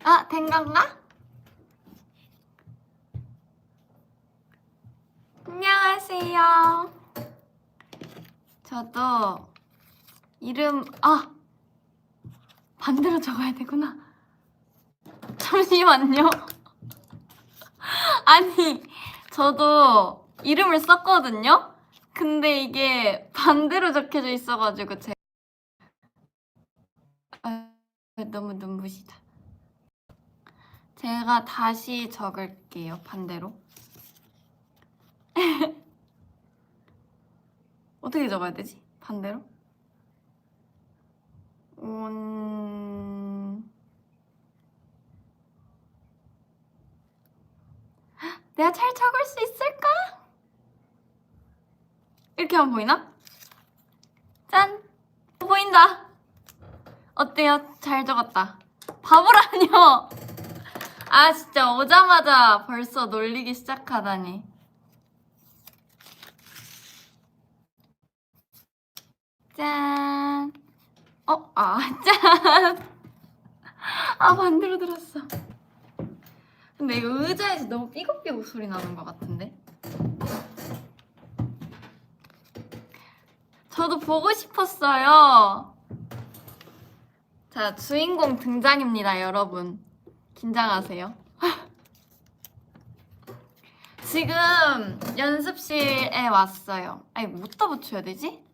아, 된 건가? 안녕하세요. 저도 이름 반대로 적어야 되구나. 잠시만요. 아니, 저도 이름을 썼거든요? 근데 이게 반대로 적혀져 있어가지고 너무 눈부시다. 제가 다시 적을게요, 반대로. 어떻게 적어야 되지? 반대로? 내가 잘 적을 수 있을까? 이렇게 하면 보이나? 짠! 보인다! 어때요? 잘 적었다. 바보라뇨! 아, 진짜 오자마자 벌써 놀리기 시작하다니. 짠! 짠! 반대로 들었어. 근데 이거 의자에서 너무 삐걱삐걱 소리 나는 것 같은데? 저도 보고 싶었어요. 자, 주인공 등장입니다, 여러분. 긴장하세요. 지금 연습실에 왔어요. 아니, 뭐다 붙여야 되지?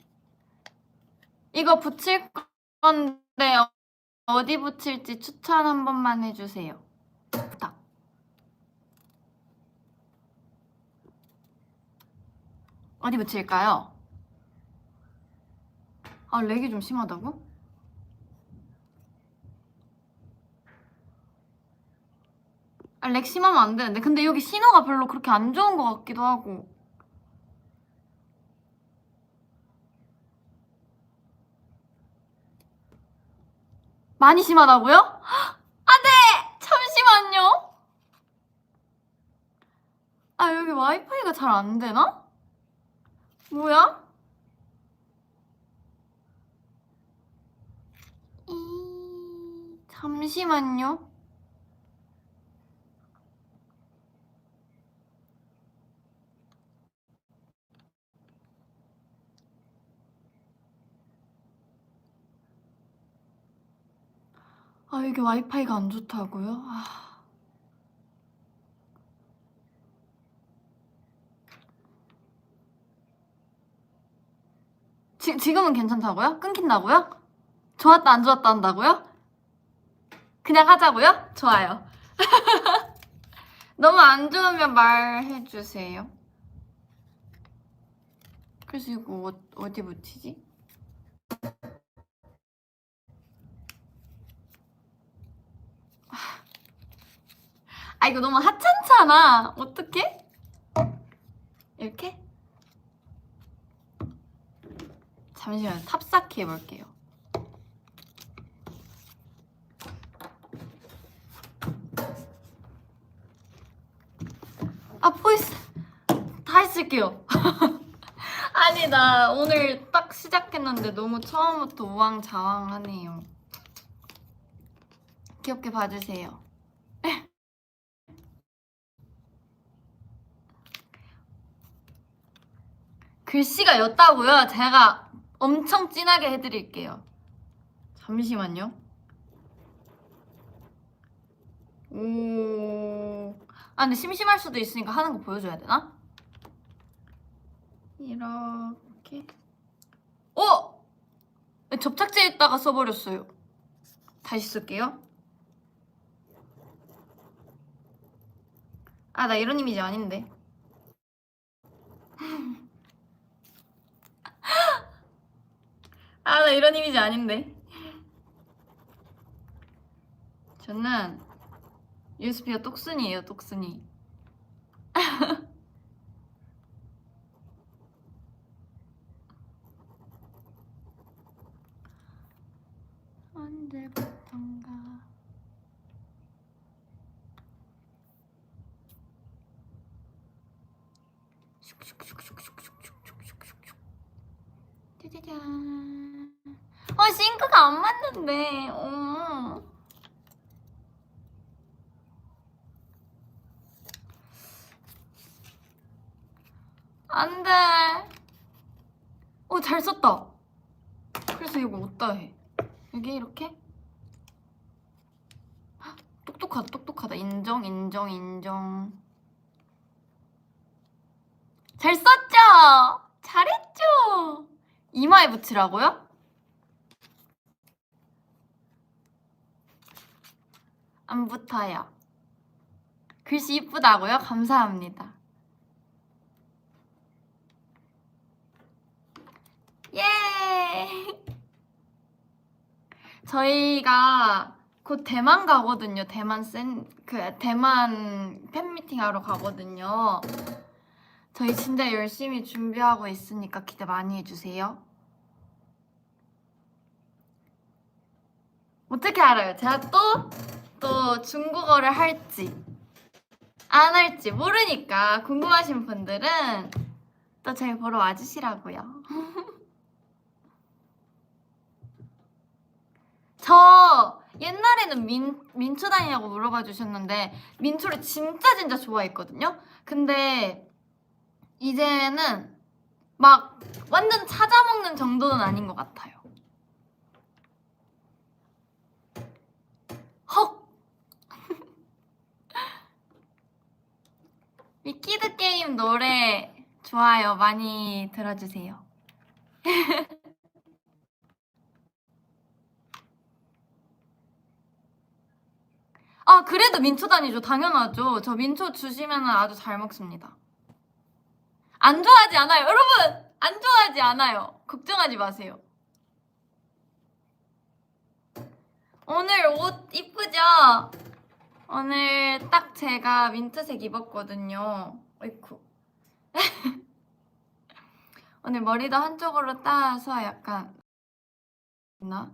이거 붙일 건데 어디 붙일지 추천 한 번만 해주세요. 부탁. 어디 붙일까요? 렉이 좀 심하다고? 렉 심하면 안 되는데. 근데 여기 신호가 별로 그렇게 안 좋은 것 같기도 하고. 많이 심하다고요? 안 돼! 잠시만요. 여기 와이파이가 잘 안 되나? 뭐야? 잠시만요. 여기 와이파이가 안 좋다고요? 지금은 괜찮다고요? 끊긴다고요? 좋았다 안 좋았다 한다고요? 그냥 하자고요? 좋아요. 너무 안 좋으면 말해주세요. 그래서 이거 어디 붙이지? 이거 너무 하찮잖아. 어떡해? 이렇게? 잠시만요. 탑쌓기 해볼게요. 보이스 다 했을게요. 아니, 나 오늘 딱 시작했는데 너무 처음부터 우왕좌왕하네요. 귀엽게 봐주세요. 글씨가 였다고요? 제가 엄청 진하게 해드릴게요. 잠시만요. 근데 심심할 수도 있으니까 하는 거 보여줘야 되나? 이렇게. 접착제에다가 써버렸어요. 다시 쓸게요. 나 이런 이미지 아닌데. 나 이런 이미지 아닌데. 저는 USB가 똑순이에요, 똑순이. 언제부턴가 짜자잔. 싱크가 안 맞는데. 안 돼. 잘 썼다. 그래서 이거 어디다 해? 여기 이렇게? 똑똑하다, 똑똑하다. 인정, 인정, 인정. 잘 썼죠? 잘했죠? 이마에 붙이라고요? 안 붙어요. 글씨 이쁘다고요? 감사합니다. 예! 저희가 곧 대만 가거든요. 대만 팬미팅 하러 가거든요. 저희 진짜 열심히 준비하고 있으니까 기대 많이 해주세요. 어떻게 알아요? 제가 또 중국어를 할지 안 할지 모르니까 궁금하신 분들은 또 저희 보러 와주시라고요. 저 옛날에는 민초 다니냐고 물어봐 주셨는데 민초를 진짜 좋아했거든요. 근데 이제는 막 완전 찾아 먹는 정도는 아닌 것 같아요. 헉! 위키드 게임 노래 좋아요. 많이 들어주세요. 아, 그래도 민초 다니죠. 당연하죠. 저 민초 주시면 아주 잘 먹습니다. 안 좋아하지 않아요. 여러분! 안 좋아하지 않아요. 걱정하지 마세요. 오늘 옷 이쁘죠? 오늘 딱 제가 민트색 입었거든요. 어이쿠. 오늘 머리도 한쪽으로 따서 약간 나?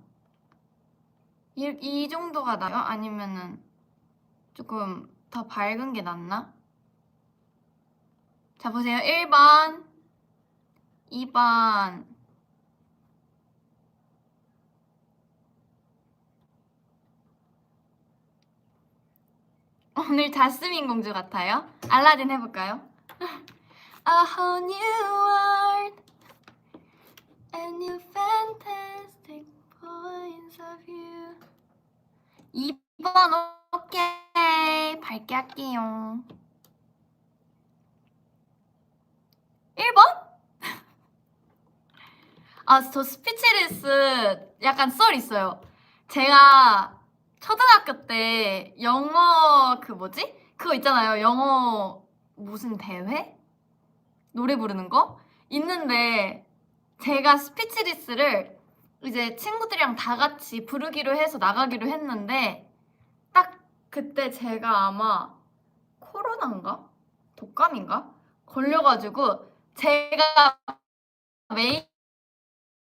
이 정도가 나요? 아니면은 조금 더 밝은 게 낫나? 자, 보세요. 1번, 2번. 오늘 자스민 공주 같아요? 알라딘 해볼까요? A whole new world and new fantastic points of view. 2번 오케이. 밝게 할게요. 1번? 아, 저 스피치리스 약간 썰 있어요. 제가 초등학교 때 영어 그거 있잖아요. 영어 무슨 대회? 노래 부르는 거? 있는데 제가 스피치리스를 이제 친구들이랑 다 같이 부르기로 해서 나가기로 했는데 딱 그때 제가 아마 코로나인가? 독감인가? 걸려가지고 제가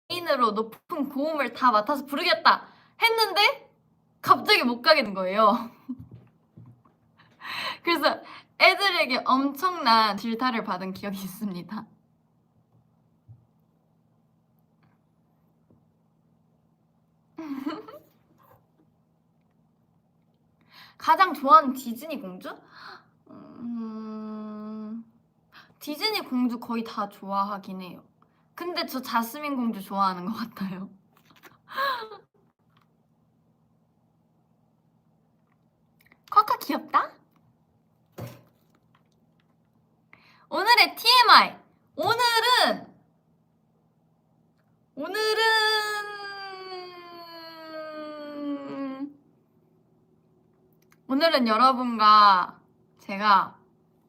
메인으로 높은 고음을 다 맡아서 부르겠다 했는데 갑자기 못 가게 된 거예요. 그래서 애들에게 엄청난 질타를 받은 기억이 있습니다. 가장 좋아하는 디즈니 공주? 디즈니 공주 거의 다 좋아하긴 해요. 근데 저 자스민 공주 좋아하는 것 같아요. 쿼카 귀엽다? 오늘의 TMI. 오늘은 여러분과 제가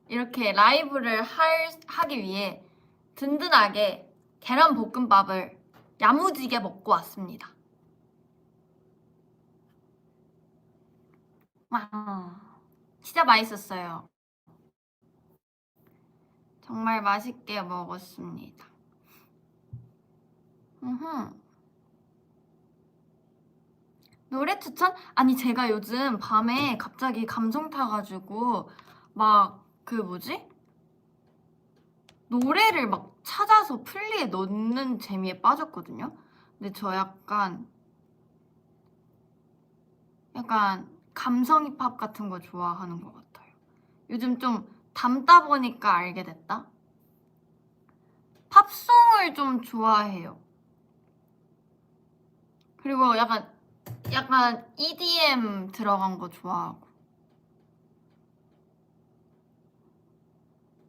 이렇게 라이브를 하기 위해 든든하게 계란볶음밥을 야무지게 먹고 왔습니다. 와, 진짜 맛있었어요. 정말 맛있게 먹었습니다. 노래 추천? 아니 제가 요즘 밤에 갑자기 감성 타가지고 막 노래를 막 찾아서 플리에 넣는 재미에 빠졌거든요. 근데 저 약간 감성 힙합 같은 거 좋아하는 것 같아요. 요즘 좀 담다 보니까 알게 됐다. 팝송을 좀 좋아해요. 그리고 약간 EDM 들어간 거 좋아하고.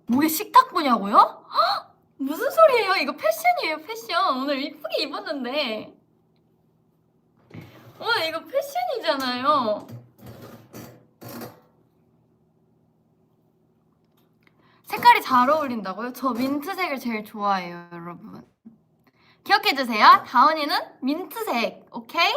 뭐게 식탁 보냐고요? 무슨 소리예요? 이거 패션이에요, 패션. 오늘 이쁘게 입었는데. 이거 패션이잖아요. 색깔이 잘 어울린다고요? 저 민트색을 제일 좋아해요, 여러분. 기억해주세요. 다운이는 민트색, 오케이?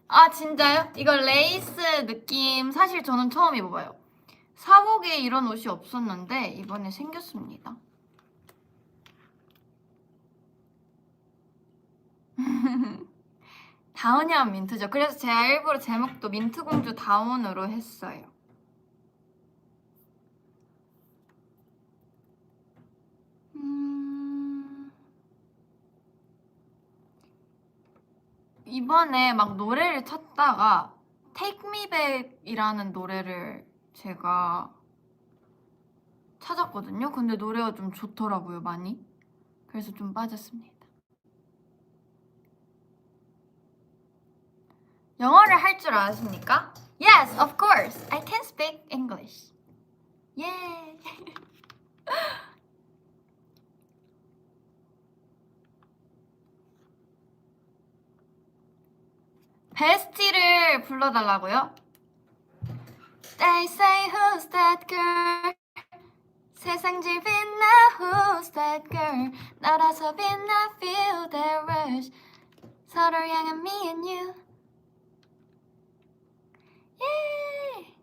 아, 진짜요? 이거 레이스 느낌 사실 저는 처음 입어봐요. 사복에 이런 옷이 없었는데 이번에 생겼습니다. 다운이 하면 민트죠. 그래서 제가 일부러 제목도 민트공주 다운으로 했어요. 이번에 막 노래를 찾다가 Take Me Back이라는 노래를 제가 찾았거든요. 근데 노래가 좀 좋더라고요, 많이. 그래서 좀 빠졌습니다. 영어를 할 줄 아십니까? Yes, of course. I can speak English. Yeah. 베스티를 불러달라고요? They say who's that girl? 세상 제일 빛나 who's that girl? 너라서 빛나 feel that rush. 서로 향한 me and you. Yeah.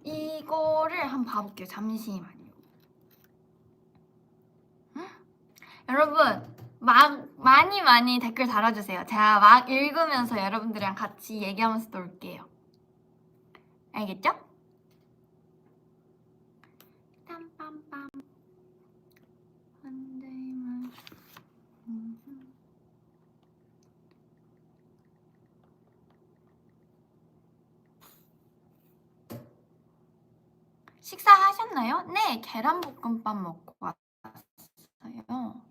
이거를 한번 봐볼게요. 잠시만요. 응? 여러분 많이 댓글 달아주세요. 제가 막 읽으면서 여러분들이랑 같이 얘기하면서 놀게요. 알겠죠? 땀빰빰. 한 대만. 식사하셨나요? 네, 계란볶음밥 먹고 왔어요.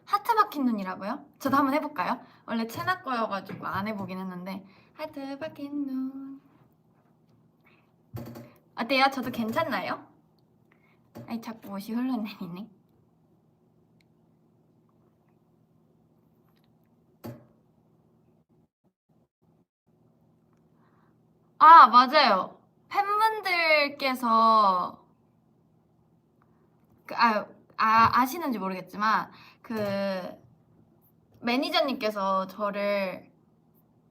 하트 박힌 눈이라고요? 저도 한번 해볼까요? 원래 채나 거여가지고 안 해보긴 했는데. 하트 박힌 눈. 어때요? 저도 괜찮나요? 아니 자꾸 옷이 흘러내리네. 아, 맞아요. 팬분들께서 아시는지 모르겠지만 그 매니저님께서 저를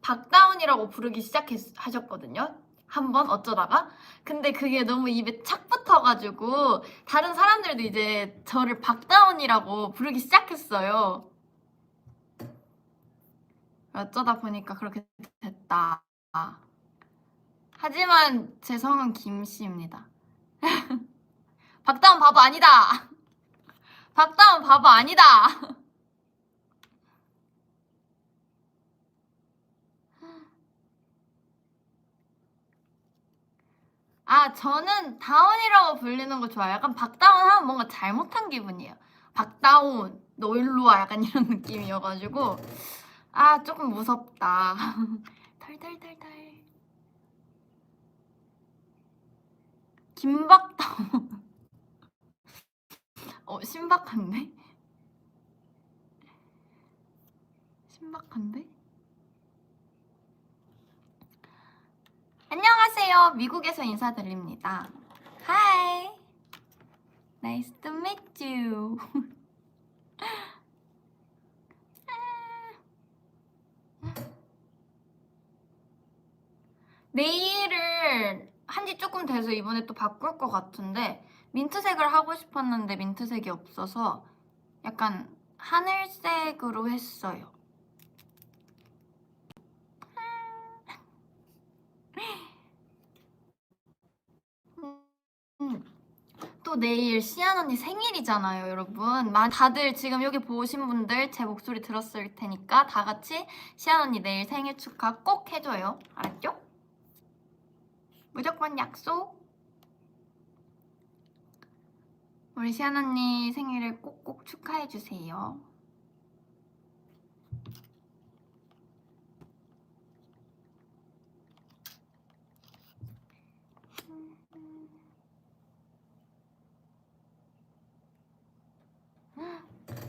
박다운이라고 부르기 시작하셨거든요. 한번 어쩌다가. 근데 그게 너무 입에 착 붙어가지고 다른 사람들도 이제 저를 박다운이라고 부르기 시작했어요. 어쩌다 보니까 그렇게 됐다. 하지만 제 성은 김씨입니다. 박다운 바보 아니다. 박다운 바보 아니다. 아, 저는 다운이라고 불리는 거 좋아요. 약간 박다운 하면 뭔가 잘못한 기분이에요. 박다운, 너 일로 와. 약간 이런 느낌이어가지고 아, 조금 무섭다. 털털털털. 김박다운. 신박한데? 신박한데? 안녕하세요. 미국에서 인사드립니다. Hi. Nice to meet you. 네일을 한지 조금 돼서 이번에 또 바꿀 것 같은데 민트색을 하고 싶었는데 민트색이 없어서 약간 하늘색으로 했어요. 또 내일 시안 언니 생일이잖아요, 여러분. 다들 지금 여기 보신 분들 제 목소리 들었을 테니까 다 같이 시안 언니 내일 생일 축하 꼭 해줘요. 알았죠? 무조건 약속. 우리 시안 언니 생일을 꼭꼭 축하해주세요.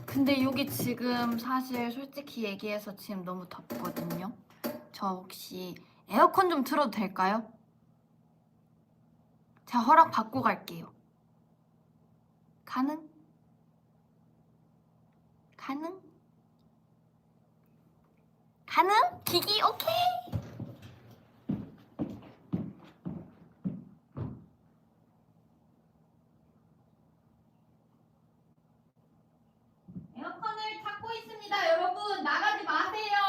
근데 여기 지금 사실 솔직히 얘기해서 지금 너무 덥거든요. 저 혹시 에어컨 좀 틀어도 될까요? 제가 허락 받고 갈게요. 가능? 가능? 가능? 기기 오케이! 에어컨을 찾고 있습니다, 여러분. 나가지 마세요.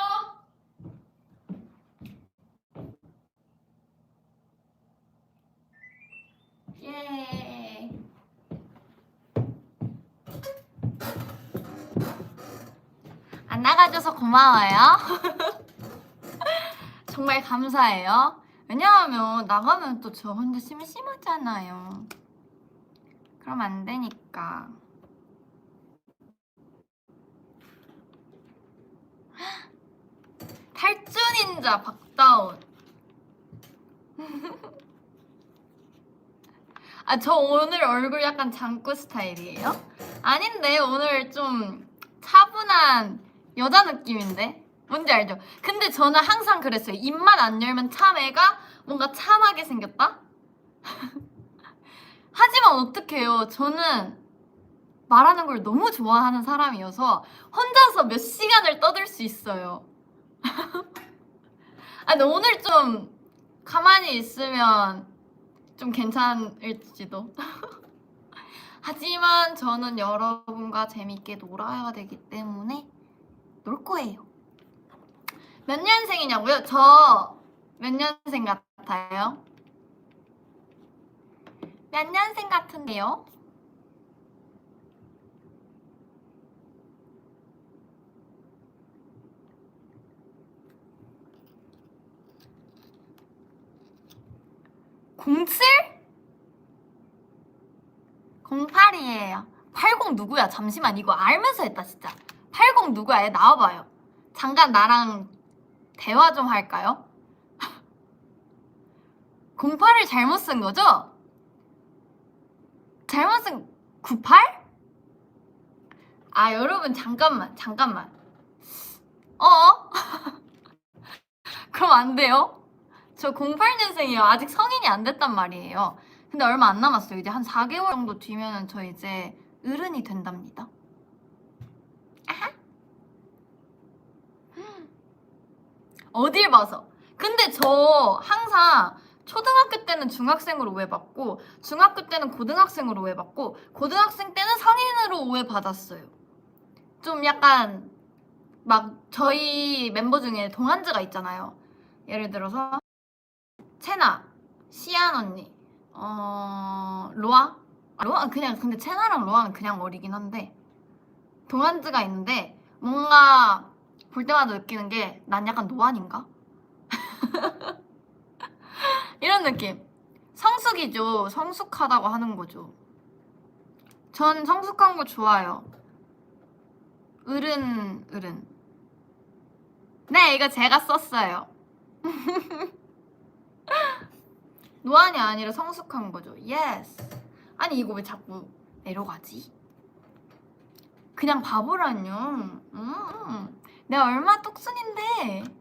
예. 안 나가줘서 고마워요. 정말 감사해요. 왜냐하면 나가면 또 저 혼자 심심하잖아요. 그럼 안 되니까. 탈주 닌자 박다운. 아, 저 오늘 얼굴 약간 장꾸 스타일이에요? 아닌데, 오늘 좀 차분한 여자 느낌인데? 뭔지 알죠? 근데 저는 항상 그랬어요. 입만 안 열면 참애가 뭔가 참하게 생겼다? 하지만 어떡해요. 저는 말하는 걸 너무 좋아하는 사람이어서 혼자서 몇 시간을 떠들 수 있어요. 아, 근데 오늘 좀 가만히 있으면 좀 괜찮을지도. 하지만 저는 여러분과 재밌게 놀아야 되기 때문에 놀 거예요. 몇 년생이냐고요? 저 몇 년생 같아요? 몇 년생 같은데요? (07) 08이에요 80 누구야? 잠시만, 이거 알면서 했다 진짜. 80 누구야? 얘 나와봐요. 잠깐 나랑 대화 좀 할까요? 08을 잘못 쓴 거죠? 잘못 쓴 98? 아, 여러분 잠깐만. 그럼 안 돼요? 저 08년생이에요. 아직 성인이 안 됐단 말이에요. 근데 얼마 안 남았어요. 이제 한 4개월 정도 뒤면은 저 이제 어른이 된답니다. 아하. 어딜 봐서. 근데 저 항상 초등학교 때는 중학생으로 오해받고, 중학교 때는 고등학생으로 오해받고, 고등학생 때는 성인으로 오해받았어요. 좀 약간 막 저희 멤버 중에 동안즈가 있잖아요. 예를 들어서 채나, 시안 언니, 로아? 로아 그냥, 근데 채나랑 로아는 그냥 어리긴 한데 동안즈가 있는데 뭔가 볼 때마다 느끼는 게 난 약간 노안인가? 이런 느낌. 성숙이죠. 성숙하다고 하는 거죠. 전 성숙한 거 좋아요. 어른. 네, 이거 제가 썼어요. 노안이 아니라 성숙한 거죠. 예스. 아니, 이거 왜 자꾸 내려가지? 그냥 바보라뇨. 내가 얼마 똑순인데.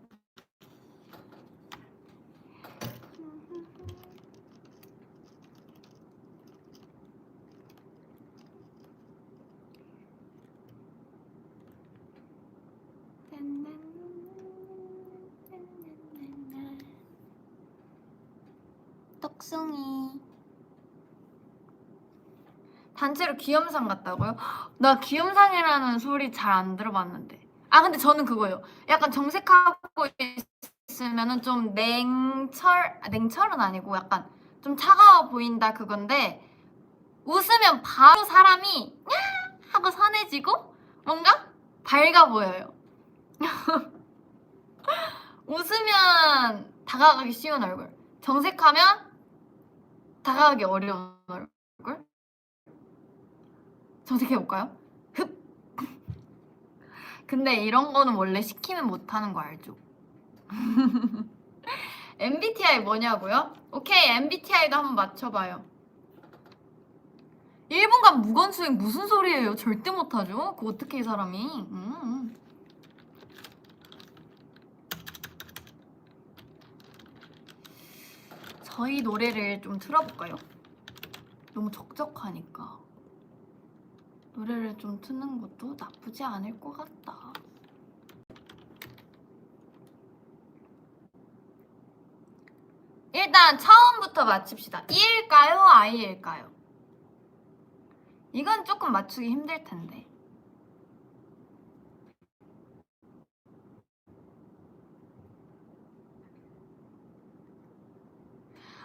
똑숭이. 단체로 기염상 같다고요? 나 기염상이라는 소리 잘 안 들어봤는데. 아, 근데 저는 그거예요. 약간 정색하고 있으면은 좀 냉철은 아니고 약간 좀 차가워 보인다 그건데, 웃으면 바로 사람이 야 하고 선해지고 뭔가 밝아 보여요. 웃으면 다가가기 쉬운 얼굴, 정색하면 다가가기 어려운 얼굴? 정색해볼까요? 흡! 근데 이런 거는 원래 시키면 못하는 거 알죠? MBTI 뭐냐고요? 오케이, MBTI도 한번 맞춰봐요. 1분간 무건수행 무슨 소리예요? 절대 못하죠? 그거 어떻게 이 사람이? 저희 노래를 좀 틀어볼까요? 너무 적적하니까 노래를 좀 트는 것도 나쁘지 않을 것 같다. 일단 처음부터 맞춥시다. E일까요? I일까요? 이건 조금 맞추기 힘들 텐데.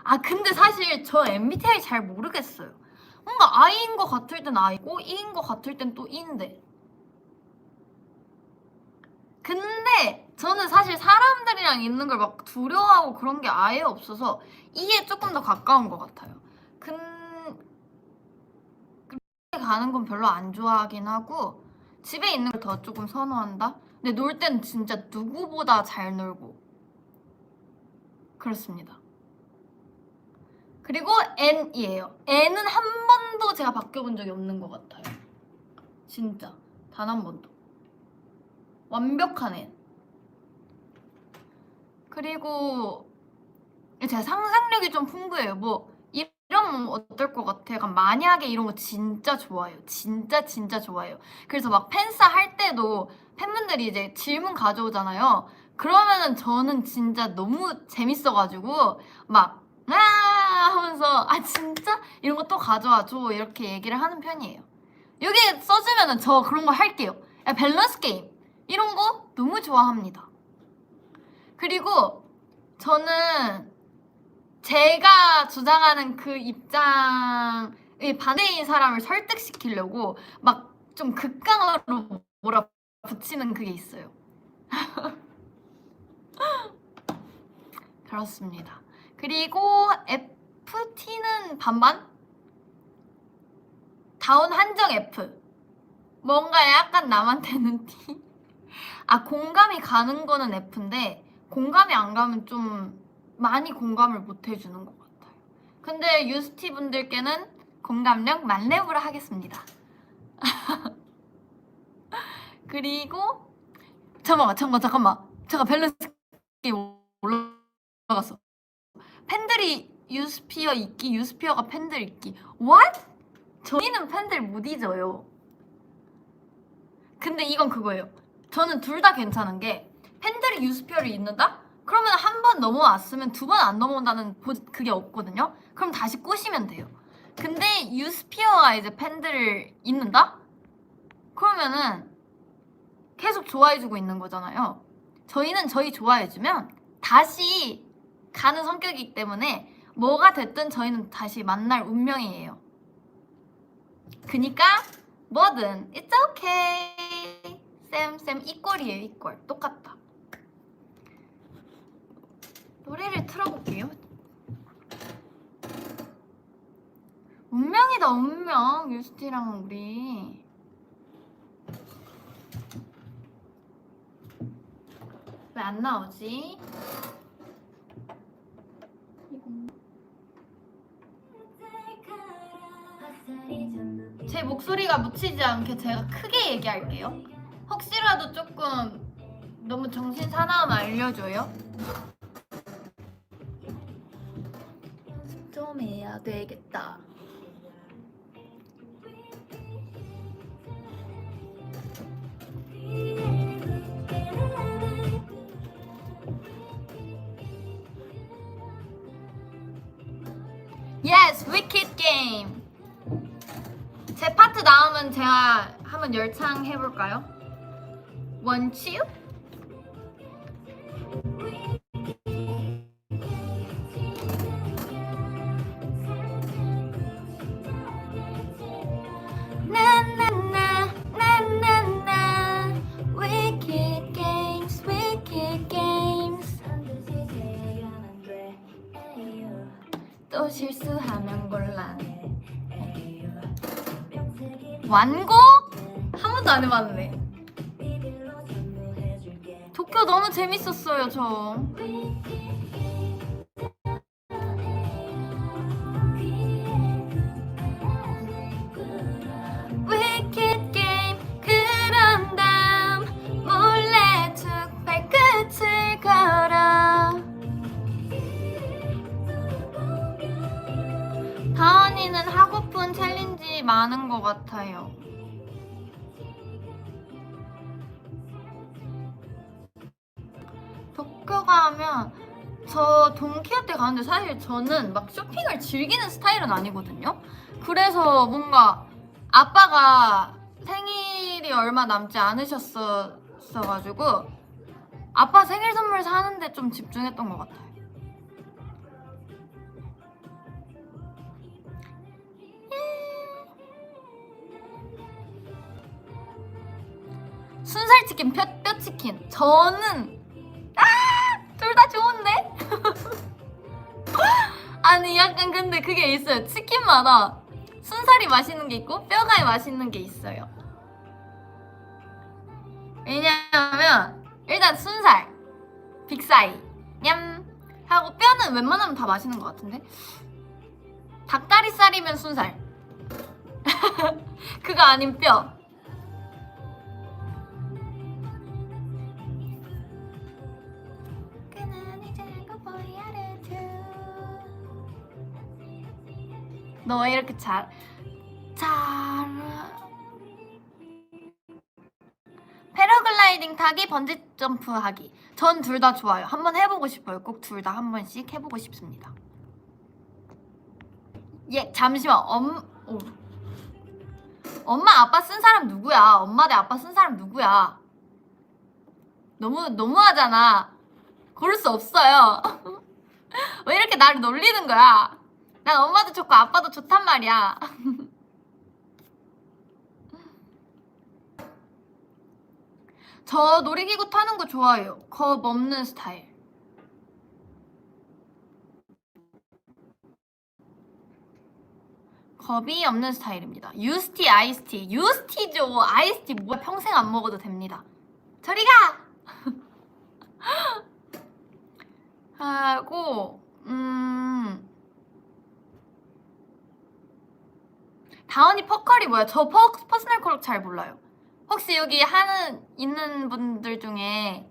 아 근데 사실 저 MBTI 잘 모르겠어요. 뭔가 I인 것 같을 땐 I고 E인 것 같을 땐 또 E인데. 근데 저는 사실 사람들이랑 있는 걸 막 두려워하고 그런 게 아예 없어서 E에 조금 더 가까운 것 같아요. 가는 건 별로 안 좋아하긴 하고 집에 있는 걸 더 조금 선호한다? 근데 놀 땐 진짜 누구보다 잘 놀고 그렇습니다. 그리고 N이에요. N은 한 번도 제가 바뀌어본 적이 없는 것 같아요. 진짜 단 한 번도. 완벽한 N. 그리고 제가 상상력이 좀 풍부해요. 뭐 이러면 어떨 것 같아? 약간 만약에 이런 거 진짜 좋아해요. 진짜 좋아해요. 그래서 막 팬싸 할 때도 팬분들이 이제 질문 가져오잖아요. 그러면은 저는 진짜 너무 재밌어가지고 막 하면서 아 진짜? 이런 거 또 가져와줘 이렇게 얘기를 하는 편이에요. 여기 써주면은 저 그런 거 할게요. 밸런스 게임 이런 거 너무 좋아합니다. 그리고 저는 제가 주장하는 그 입장의 반대인 사람을 설득시키려고 막 좀 극강으로 몰아붙이는 그게 있어요. 그렇습니다. 그리고 FT는 반반? 다운 한정 F. 뭔가 약간 남한테는 T. 아 공감이 가는 거는 F인데 공감이 안 가면 좀 많이 공감을 못 해주는 것 같아요. 근데 유스티 분들께는 공감력 만렙으로 하겠습니다. 그리고 잠깐만 제가 밸런스 게임 올라갔어. 팬들이 유스피어 있기, 유스피어가 팬들 있기. What? 저희는 팬들 못 잊어요. 근데 이건 그거예요. 저는 둘 다 괜찮은 게 팬들이 유스피어를 잊는다? 그러면 한 번 넘어왔으면 두 번 안 넘어온다는 그게 없거든요. 그럼 다시 꼬시면 돼요. 근데 유스피어가 이제 팬들을 잊는다? 그러면은 계속 좋아해주고 있는 거잖아요. 저희는 저희 좋아해주면 다시 가는 성격이기 때문에 뭐가 됐든 저희는 다시 만날 운명이에요. 그니까 뭐든 it's okay. 쌤 이꼴이에요. 이꼴 똑같다. 노래를 틀어볼게요. 운명이다 운명. 유스티랑 우리 왜 안 나오지? 제 목소리가 묻히지 않게 제가 크게 얘기할게요. 혹시라도 조금 너무 정신 사나우면 알려줘요. 좀 해야 되겠다. Yes, Wicked Game. 제 파트 나오면 제가 한번 열창 해볼까요? Want you? 나나나나나나 Wicked Games, Wicked Games. 또 또 실수하면 곤란. 완곡? 한 번도 안 해봤네. 도쿄 너무 재밌었어요 저. 위켓 게임 그런 다음 몰래 쭉 발끝을 걸어. 다은이는 하고픈 챌린지 많은 것 같아요. 도쿄 가면 저 돈키호테 가는데 사실 저는 막 쇼핑을 즐기는 스타일은 아니거든요. 그래서 뭔가 아빠가 생일이 얼마 남지 않으셨어가지고 아빠 생일 선물 사는데 좀 집중했던 것 같아요. 순살치킨, 뼈치킨. 저는 둘 다 좋은데? 아니 약간 근데 그게 있어요. 치킨마다 순살이 맛있는 게 있고 뼈가 맛있는 게 있어요. 왜냐면 일단 순살 빅사이 냠 하고 뼈는 웬만하면 다 맛있는 것 같은데 닭다리살이면 순살 그거 아닌 뼈. 너 왜 이렇게 잘 패러글라이딩 타기, 번지 점프 하기. 전 둘 다 좋아요. 한번 해보고 싶어요. 꼭 둘 다 한 번씩 해보고 싶습니다. 예, 잠시만. 엄마 아빠 쓴 사람 누구야? 엄마 대 아빠 쓴 사람 누구야? 너무하잖아. 고를 수 없어요. 왜 이렇게 나를 놀리는 거야? 난 엄마도 좋고 아빠도 좋단 말이야. 저 놀이기구 타는 거 좋아해요. 겁 없는 스타일. 겁이 없는 스타일입니다. 유스티, 아이스티. 유스티죠. 아이스티 뭐야 평생 안 먹어도 됩니다. 저리 가! 하고 다은이 퍼컬이 뭐야? 저 퍼스널 컬러 잘 몰라요. 혹시 여기 있는 분들 중에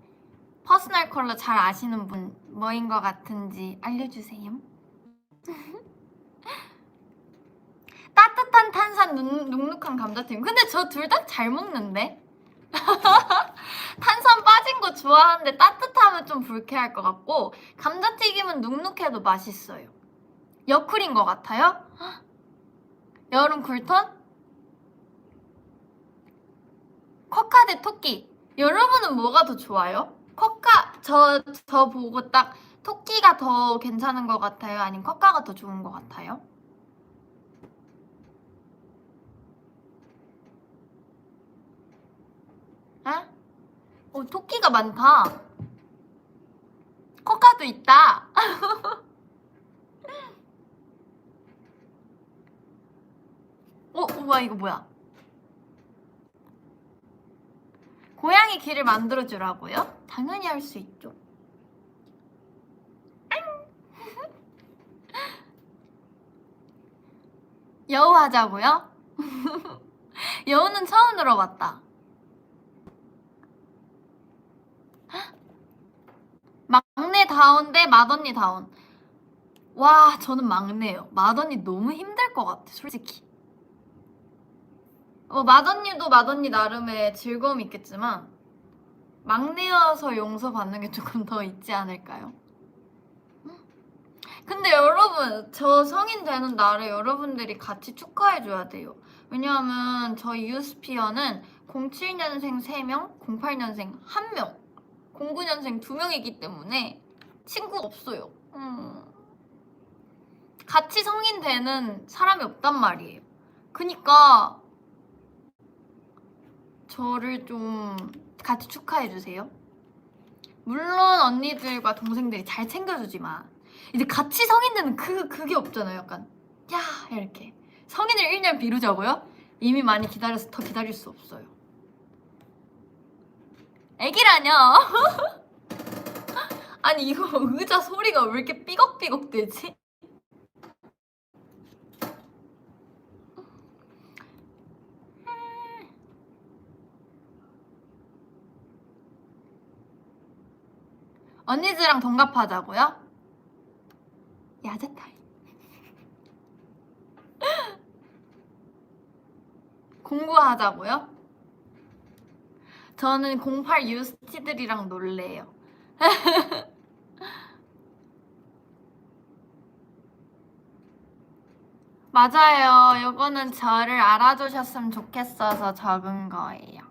퍼스널 컬러 잘 아시는 분 뭐인 것 같은지 알려주세요. 따뜻한 탄산 눅눅한 감자튀김. 근데 저 둘 다 잘 먹는데? 탄산 빠진 거 좋아하는데 따뜻하면 좀 불쾌할 것 같고 감자튀김은 눅눅해도 맛있어요. 여쿨인 것 같아요? 여름 쿨톤? 코카 대 토끼. 여러분은 뭐가 더 좋아요? 코카 저 보고 딱 토끼가 더 괜찮은 것 같아요? 아니면 코카가 더 좋은 것 같아요? 에? 토끼가 많다. 코카도 있다. 우와 이거 뭐야? 고양이 귀를 만들어주라고요? 당연히 할 수 있죠. 여우 하자고요? 여우는 처음 들어봤다. 막내 다운 대 맏언니 다운. 와 저는 막내예요. 맏언니 너무 힘들 것 같아 솔직히. 맏언니도 맏언니 나름의 즐거움이 있겠지만 막내여서 용서받는 게 조금 더 있지 않을까요? 근데 여러분 저 성인 되는 날에 여러분들이 같이 축하해줘야 돼요. 왜냐하면 저희 유스피어는 07년생 3명, 08년생 1명, 09년생 2명이기 때문에 친구가 없어요. 같이 성인 되는 사람이 없단 말이에요. 그니까 저를 좀 같이 축하해주세요. 물론 언니들과 동생들이 잘 챙겨주지만 이제 같이 성인 되면 그게 없잖아요. 약간 야 이렇게 성인을 1년 미루자고요? 이미 많이 기다려서 더 기다릴 수 없어요. 애기라뇨. 아니 이거 의자 소리가 왜 이렇게 삐걱삐걱 되지? 언니들랑 동갑하자고요? 야자 타임. 공부하자고요? 저는 08 유스티들이랑 놀래요. 맞아요. 요거는 저를 알아주셨으면 좋겠어서 적은 거예요.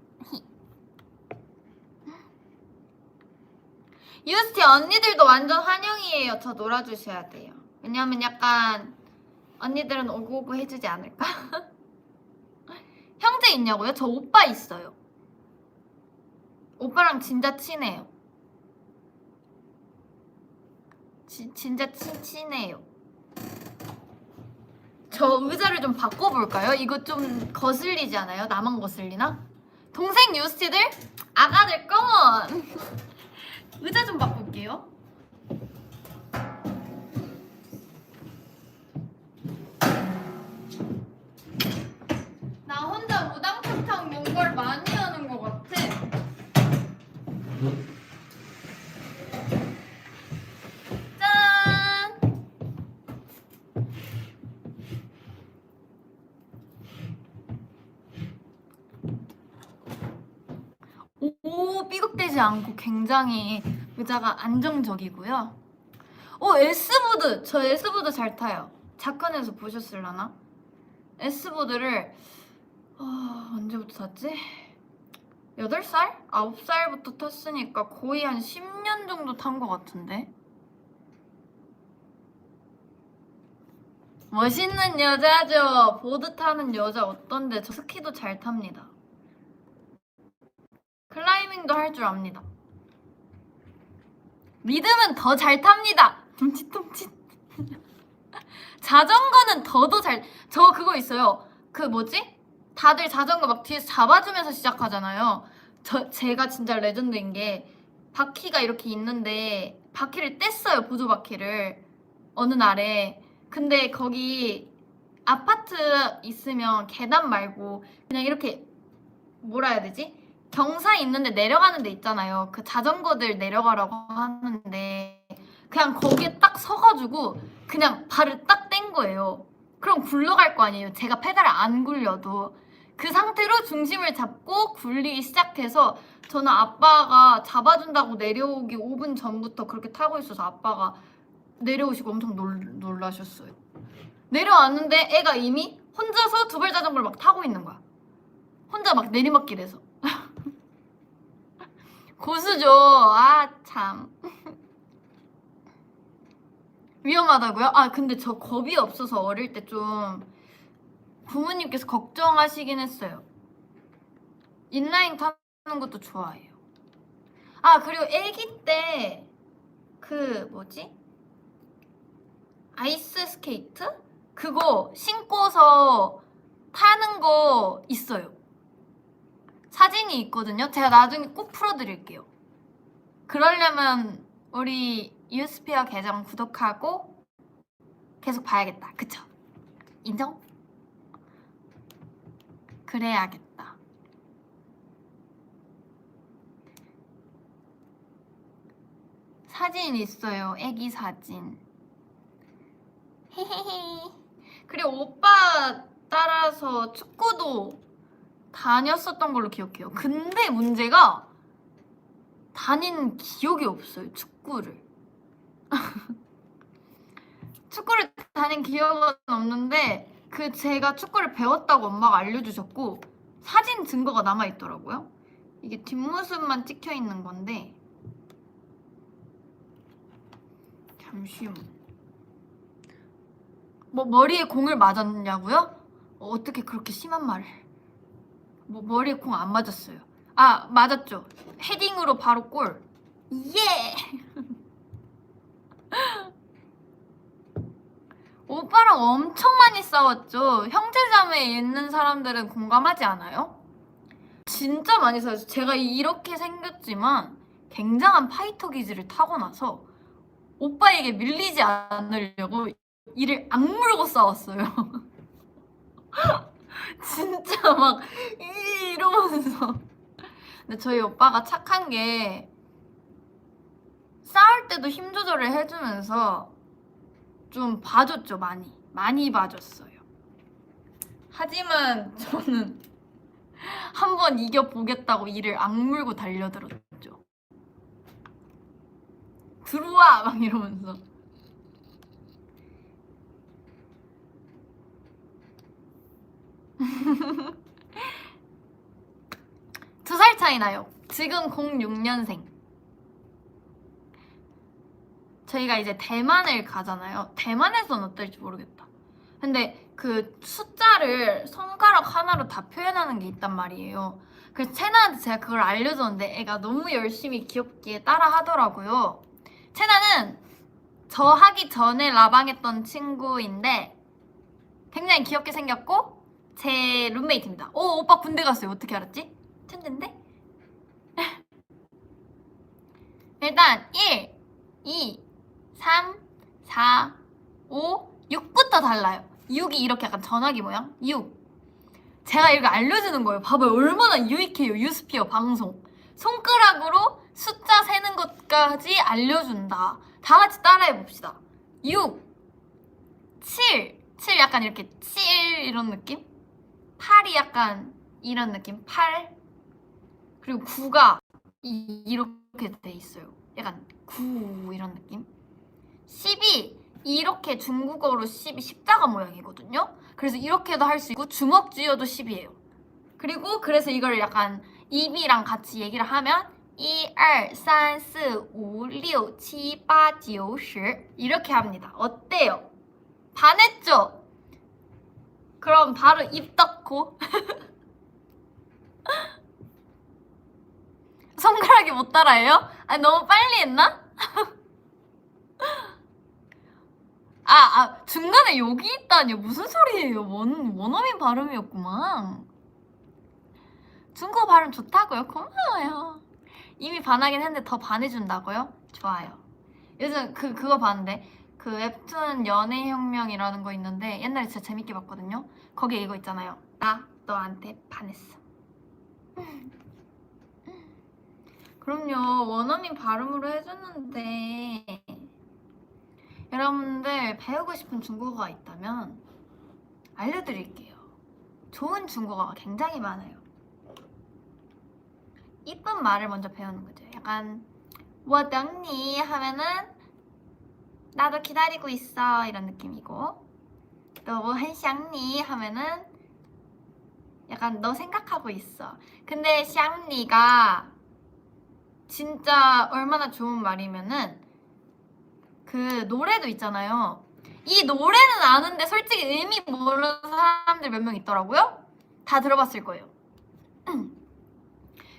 유스티 언니들도 완전 환영이에요. 저 놀아주셔야 돼요. 왜냐면 약간 언니들은 오구오구 해주지 않을까? 형제 있냐고요? 저 오빠 있어요. 오빠랑 진짜 친해요. 진짜 친해요. 저 의자를 좀 바꿔볼까요? 이거 좀 거슬리지 않아요? 나만 거슬리나? 동생 유스티들? 아가들 컴온! 의자 좀 바꿀게요. 나 혼자 무당탕탕 뭔가를 많이 하는 것 같아. 짠! 오, 삐걱대지 않고 굉장히 의자가 안정적이고요. 오, S보드! 저 S보드 잘 타요. 자컨에서 보셨을라나? S보드를 언제부터 탔지? 8살? 9살부터 탔으니까 거의 한 10년 정도 탄 것 같은데? 멋있는 여자죠. 보드 타는 여자 어떤데? 저 스키도 잘 탑니다. 클라이밍도 할 줄 압니다. 리듬은 더 잘 탑니다. 둠칫둠칫. 자전거는 더더 잘. 저 그거 있어요. 그 뭐지? 다들 자전거 막 뒤에서 잡아주면서 시작하잖아요. 제가 진짜 레전드인 게 바퀴가 이렇게 있는데 바퀴를 뗐어요. 보조 바퀴를 어느 날에. 근데 거기 아파트 있으면 계단 말고 그냥 이렇게 뭐라 해야 되지? 경사 있는데 내려가는 데 있잖아요. 그 자전거들 내려가라고 하는데 그냥 거기에 딱 서가지고 그냥 발을 딱 뗀 거예요. 그럼 굴러갈 거 아니에요. 제가 페달을 안 굴려도. 그 상태로 중심을 잡고 굴리기 시작해서 저는 아빠가 잡아준다고 내려오기 5분 전부터 그렇게 타고 있어서 아빠가 내려오시고 엄청 놀라셨어요. 내려왔는데 애가 이미 혼자서 두발 자전거를 막 타고 있는 거야. 혼자 막 내리막길에서. 고수죠. 아 참. 위험하다고요? 아 근데 저 겁이 없어서 어릴 때 좀 부모님께서 걱정하시긴 했어요. 인라인 타는 것도 좋아해요. 아 그리고 애기 때 그 뭐지? 아이스 스케이트? 그거 신고서 타는 거 있어요. 사진이 있거든요. 제가 나중에 꼭 풀어드릴게요. 그러려면 우리 유스피어 계정 구독하고 계속 봐야겠다. 그쵸? 인정? 그래야겠다. 사진 있어요. 애기 사진. 헤헤헤. 그리고 오빠 따라서 축구도 다녔었던 걸로 기억해요. 근데 문제가 다닌 기억이 없어요. 축구를. 축구를 다닌 기억은 없는데 그 제가 축구를 배웠다고 엄마가 알려주셨고 사진 증거가 남아있더라고요. 이게 뒷모습만 찍혀 있는 건데 잠시만. 뭐 머리에 공을 맞았냐고요? 어떻게 그렇게 심한 말을. 뭐 머리에 공 안 맞았어요. 아 맞았죠. 헤딩으로 바로 골. 예! 오빠랑 엄청 많이 싸웠죠. 형제자매 있는 사람들은 공감하지 않아요? 진짜 많이 싸웠어요. 제가 이렇게 생겼지만 굉장한 파이터 기질을 타고나서 오빠에게 밀리지 않으려고 이를 악물고 싸웠어요. 진짜 막 이러면서. 근데 저희 오빠가 착한 게 싸울 때도 힘 조절을 해주면서 좀 봐줬죠. 많이 봐줬어요. 하지만 저는 한번 이겨보겠다고 이를 악물고 달려들었죠. 들어와! 막 이러면서. 두 살 차이 나요. 지금 06년생. 저희가 이제 대만을 가잖아요. 대만에선 어떨지 모르겠다. 근데 그 숫자를 손가락 하나로 다 표현하는 게 있단 말이에요. 그래서 채나한테 제가 그걸 알려줬는데 애가 너무 열심히 귀엽게 따라 하더라고요. 채나는 저 하기 전에 라방했던 친구인데 굉장히 귀엽게 생겼고 제 룸메이트입니다. 오, 오빠 군대 갔어요. 어떻게 알았지? 천재인데? 일단 1, 2, 3, 4, 5, 6부터 달라요. 6이 이렇게 약간 전화기 모양? 6. 제가 이렇게 알려주는 거예요. 봐봐요. 얼마나 유익해요. 유스피어 방송. 손가락으로 숫자 세는 것까지 알려준다. 다 같이 따라해봅시다. 6, 7. 7 약간 이렇게 7 이런 느낌? 8이 약간 이런 느낌? 8. 그리고 9가 이렇게 돼 있어요. 약간 9 이런 느낌? 10이 이렇게 중국어로 10이 십자가 모양이거든요. 그래서 이렇게도 할 수 있고 주먹 쥐어도 10이에요. 그리고 그래서 이걸 약간 입이랑 같이 얘기를 하면 1, 2, 3, 4, 5, 6, 7, 8, 9, 10 이렇게 합니다. 어때요? 반했죠? 그럼 바로 입 닫고 손가락이 못 따라해요? 아니 너무 빨리 했나? 중간에 여기 있다니요. 무슨 소리예요? 원어민 발음이었구만. 중국어 발음 좋다고요? 고마워요. 이미 반하긴 했는데 더 반해준다고요? 좋아요. 요즘 그거 봤는데 그 웹툰 연애혁명이라는 거 있는데 옛날에 진짜 재밌게 봤거든요. 거기에 이거 있잖아요. 나 너한테 반했어. 그럼요. 원어민 발음으로 해줬는데 여러분들 배우고 싶은 중국어가 있다면 알려드릴게요. 좋은 중국어가 굉장히 많아요. 이쁜 말을 먼저 배우는 거죠. 약간 我等你 하면은 나도 기다리고 있어 이런 느낌이고, 또 我很想你 하면은 약간 너 생각하고 있어. 근데 想你가 진짜 얼마나 좋은 말이면은 그 노래도 있잖아요. 이 노래는 아는데 솔직히 의미 모르는 사람들 몇 명 있더라고요. 다 들어봤을 거예요.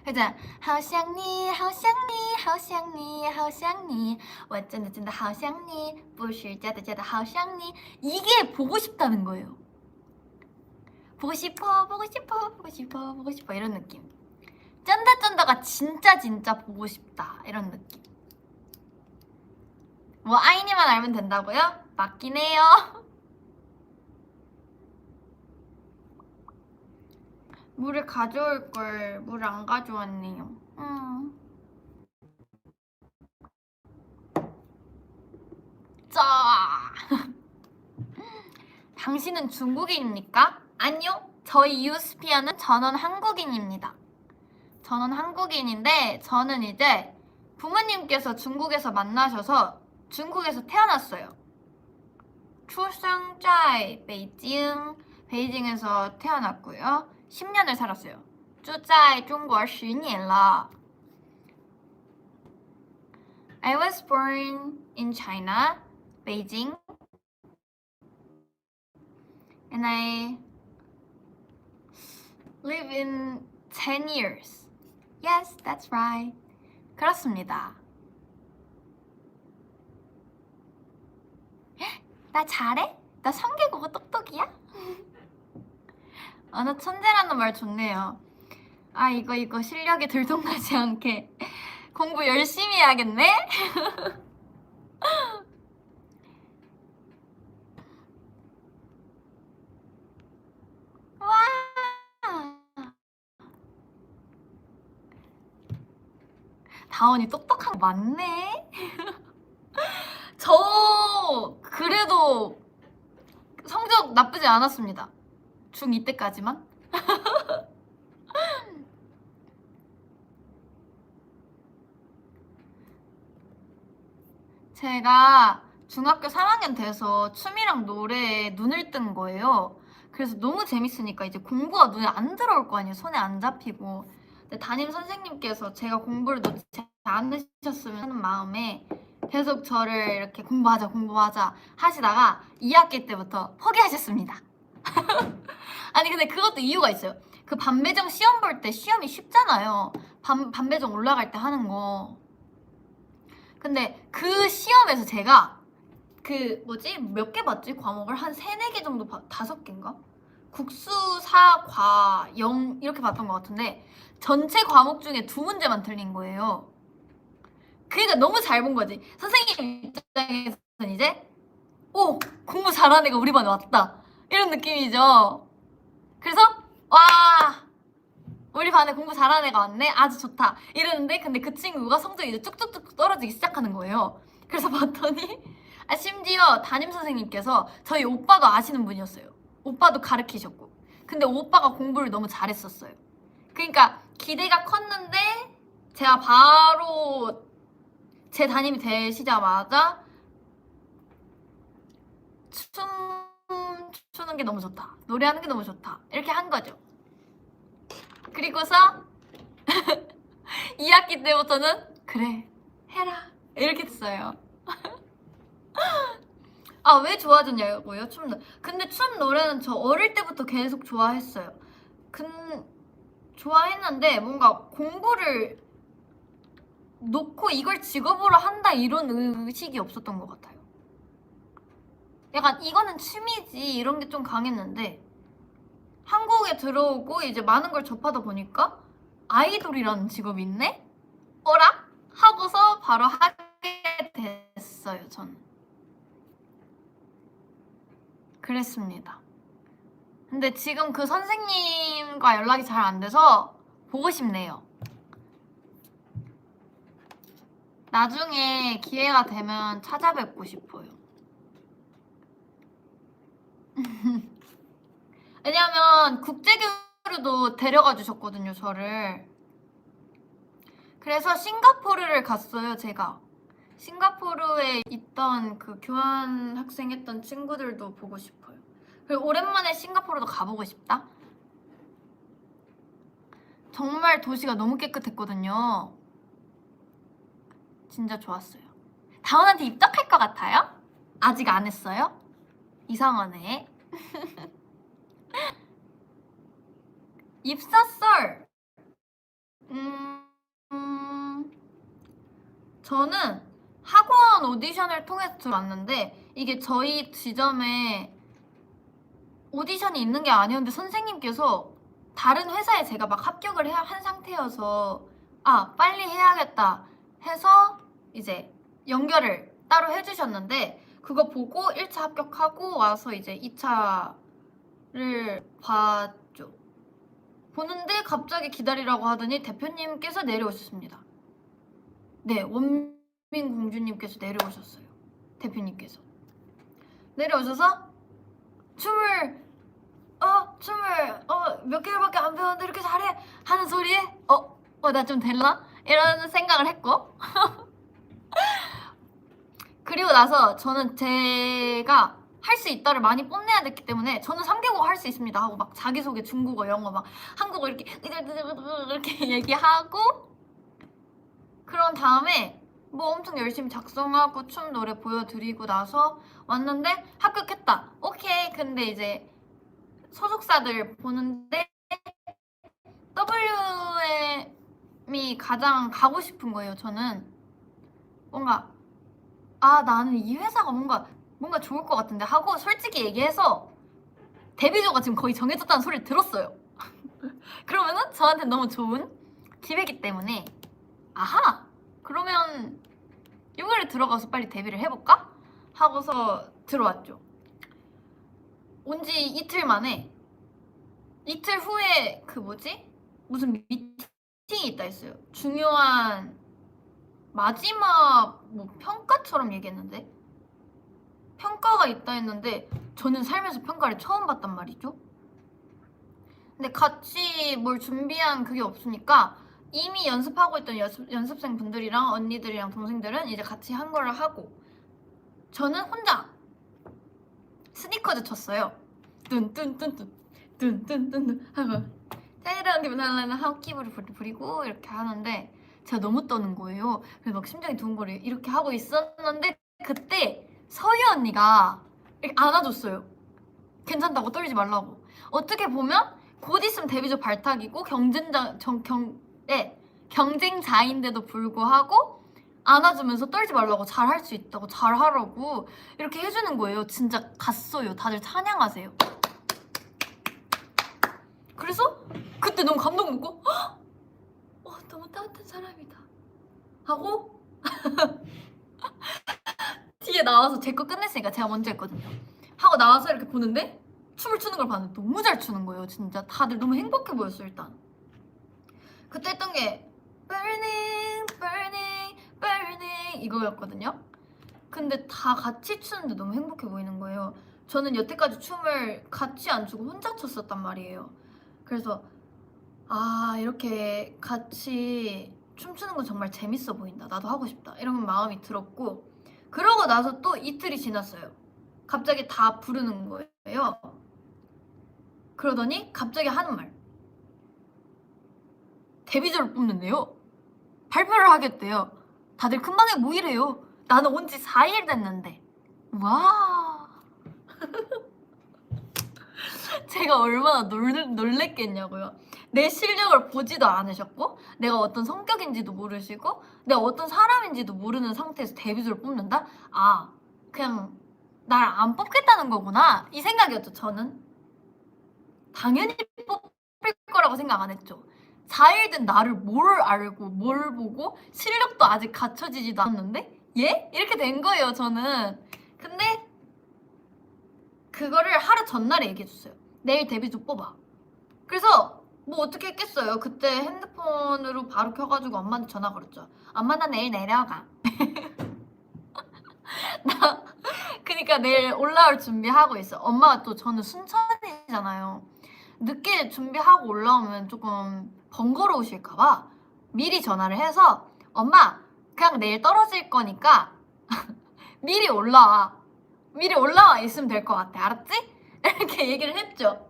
그죠? 好想你好想你好想你好想你我真的真的好想你不是假的假的好想你 이게 보고 싶다는 거예요. 보고 싶어 보고 싶어 보고 싶어 보고 싶어 이런 느낌. 쩐다 쩐다가 진짜 진짜 보고 싶다 이런 느낌. 뭐 아이니만 알면 된다고요? 맞긴 해요. 물을 가져올 걸 물 안 가져왔네요. 짜. 당신은 중국인입니까? 아니요. 저희 유스피아는 전원 한국인입니다. 저는 한국인인데 저는 이제 부모님께서 중국에서 만나셔서 중국에서 태어났어요. 출생在 베이징, 베이징에서 태어났고요. 10년을 살았어요. 住在中国10年了. I was born in China, Beijing, and I live in 10 years. Yes, that's right. 그렇습니다. 나 잘해? 나 3개국어 똑똑이야? 아, 나 천재라는 말 좋네요. 아, 이거 실력이 들통나지 않게 공부 열심히 해야겠네? 와! 다원이 똑똑한 거 맞네? 저 그래도 성적 나쁘지 않았습니다. 중2 때까지만. 제가 중학교 3학년 돼서 춤이랑 노래에 눈을 뜬 거예요. 그래서 너무 재밌으니까 이제 공부가 눈에 안 들어올 거 아니에요. 손에 안 잡히고. 근데 담임 선생님께서 제가 공부를 놓지 않으셨으면 하는 마음에 계속 저를 이렇게 공부하자 하시다가 2학기 때부터 포기하셨습니다. 아니 근데 그것도 이유가 있어요. 그 반배정 시험 볼 때 시험이 쉽잖아요. 반배정 올라갈 때 하는 거. 근데 그 시험에서 제가 그 뭐지? 몇 개 봤지? 과목을 한 3, 4개 정도 5개인가? 국수, 사, 과, 영 이렇게 봤던 것 같은데 전체 과목 중에 2문제만 틀린 거예요. 그러니까 너무 잘 본 거지. 선생님 입장에서는 이제 오! 공부 잘하는 애가 우리 반에 왔다. 이런 느낌이죠. 그래서 와! 우리 반에 공부 잘하는 애가 왔네? 아주 좋다. 이랬는데 근데 그 친구가 성적이 이제 쭉쭉쭉 떨어지기 시작하는 거예요. 그래서 봤더니 심지어 담임 선생님께서 저희 오빠도 아시는 분이었어요. 오빠도 가르치셨고. 근데 오빠가 공부를 너무 잘했었어요. 그러니까 기대가 컸는데 제가 바로 제 담임이 되시자마자 춤 추는 게 너무 좋다. 노래하는 게 너무 좋다. 이렇게 한 거죠. 그리고서 2학기 때부터는 그래 해라 이렇게 됐어요. 아, 왜 좋아졌냐고요? 근데 춤 노래는 저 어릴 때부터 계속 좋아했어요. 좋아했는데 뭔가 공부를 놓고 이걸 직업으로 한다 이런 의식이 없었던 것 같아요. 약간 이거는 취미지 이런 게 좀 강했는데 한국에 들어오고 이제 많은 걸 접하다 보니까 아이돌이라는 직업이 있네? 어라? 하고서 바로 하게 됐어요, 저는. 그랬습니다. 근데 지금 그 선생님과 연락이 잘 안 돼서 보고 싶네요. 나중에 기회가 되면 찾아뵙고 싶어요. 왜냐면 국제교류도 데려가 주셨거든요, 저를. 그래서 싱가포르를 갔어요, 제가. 싱가포르에 있던 그 교환 학생 했던 친구들도 보고 싶어요. 그리고 오랜만에 싱가포르도 가보고 싶다. 정말 도시가 너무 깨끗했거든요. 진짜 좋았어요. 다원한테 입덕할 것 같아요? 아직 안 했어요? 이상하네. 입사썰. 저는 학원 오디션을 통해서 들어왔는데 이게 저희 지점에 오디션이 있는 게 아니었는데 선생님께서 다른 회사에 제가 막 합격을 한 상태여서 아 빨리 해야겠다 해서 이제 연결을 따로 해주셨는데 그거 보고 1차 합격하고 와서 이제 2차를 봤죠. 보는데 갑자기 기다리라고 하더니 대표님께서 내려오셨습니다. 네, 원민 공주님께서 내려오셨어요. 대표님께서 내려오셔서 춤을 몇 개월밖에 안 배웠는데 이렇게 잘해 하는 소리에 나 좀 될라? 이런 생각을 했고 그리고 나서 저는 제가 할 수 있다를 많이 뽐내야 됐기 때문에 저는 3개국어 할 수 있습니다 하고 막 자기소개 중국어, 영어 막 한국어 이렇게 얘기하고 그런 다음에 뭐 엄청 열심히 작성하고 춤 노래 보여드리고 나서 왔는데 합격했다. 오케이. 근데 이제 소속사들 보는데 WM이 가장 가고 싶은 거예요. 저는 뭔가 나는 이 회사가 뭔가 뭔가 좋을 것 같은데 하고 솔직히 얘기해서 데뷔조가 지금 거의 정해졌다는 소리를 들었어요. 그러면은 저한테 너무 좋은 기회이기 때문에 아하! 그러면 6월에 들어가서 빨리 데뷔를 해볼까? 하고서 들어왔죠. 온 지 이틀 만에 이틀 후에 그 뭐지? 무슨 미팅이 있다 했어요. 중요한 마지막 뭐 평가처럼 얘기했는데 평가가 있다 했는데 저는 살면서 평가를 처음 봤단 말이죠. 근데 같이 뭘 준비한 그게 없으니까 이미 연습하고 있던 연습생 분들이랑 언니들이랑 동생들은 이제 같이 한 거를 하고 저는 혼자 스니커즈 쳤어요. 뚠뚠뚠뚠 뚠뚠뚠뚠 하고 테이라한테 하우키브를 부리고 이렇게 하는데 제가 너무 떠는 거예요. 그래서 막 심장이 두근거리고 이렇게 하고 있었는데 그때 서희 언니가 이렇게 안아줬어요. 괜찮다고 떨지 말라고. 어떻게 보면 곧 있으면 데뷔조 발탁이고 경쟁자인데도 불구하고 안아주면서 떨지 말라고 잘할 수 있다고 잘하라고 이렇게 해주는 거예요. 진짜 갔어요. 다들 찬양하세요. 그래서 그때 너무 감동 먹고 너무 따뜻한 사람이다 하고 뒤에 나와서 제 거 끝냈으니까 제가 먼저 했거든요. 하고 나와서 이렇게 보는데 춤을 추는 걸 봤는데 너무 잘 추는 거예요. 진짜 다들 너무 행복해 보였어요. 일단 그때 했던 게 Burning, burning, burning 이거였거든요. 근데 다 같이 추는데 너무 행복해 보이는 거예요. 저는 여태까지 춤을 같이 안 추고 혼자 췄었단 말이에요. 그래서 이렇게 같이 춤추는 건 정말 재밌어 보인다. 나도 하고 싶다. 이런 마음이 들었고 그러고 나서 또 이틀이 지났어요. 갑자기 다 부르는 거예요. 그러더니 갑자기 하는 말. 데뷔조를 뽑는데요. 발표를 하겠대요. 다들 금방에 모이래요. 나는 온 지 4일 됐는데. 와. 제가 얼마나 놀랬겠냐고요. 내 실력을 보지도 않으셨고 내가 어떤 성격인지도 모르시고 내가 어떤 사람인지도 모르는 상태에서 데뷔조를 뽑는다? 그냥 날 안 뽑겠다는 거구나 이 생각이었죠. 저는 당연히 뽑힐 거라고 생각 안 했죠. 4일 된 나를 뭘 알고 뭘 보고 실력도 아직 갖춰지지도 않았는데 예? 이렇게 된 거예요. 저는 근데 그거를 하루 전날에 얘기해줬어요. 내일 데뷔조 뽑아. 그래서 뭐 어떻게 했겠어요. 그때 핸드폰으로 바로 켜가지고 엄마한테 전화 걸었죠. 엄마 나 내일 내려가. 그니까 내일 올라올 준비하고 있어. 엄마가 또 저는 순천이잖아요. 늦게 준비하고 올라오면 조금 번거로우실까봐 미리 전화를 해서 엄마 그냥 내일 떨어질 거니까 미리 올라와. 미리 올라와 있으면 될 것 같아. 알았지? 이렇게 얘기를 했죠.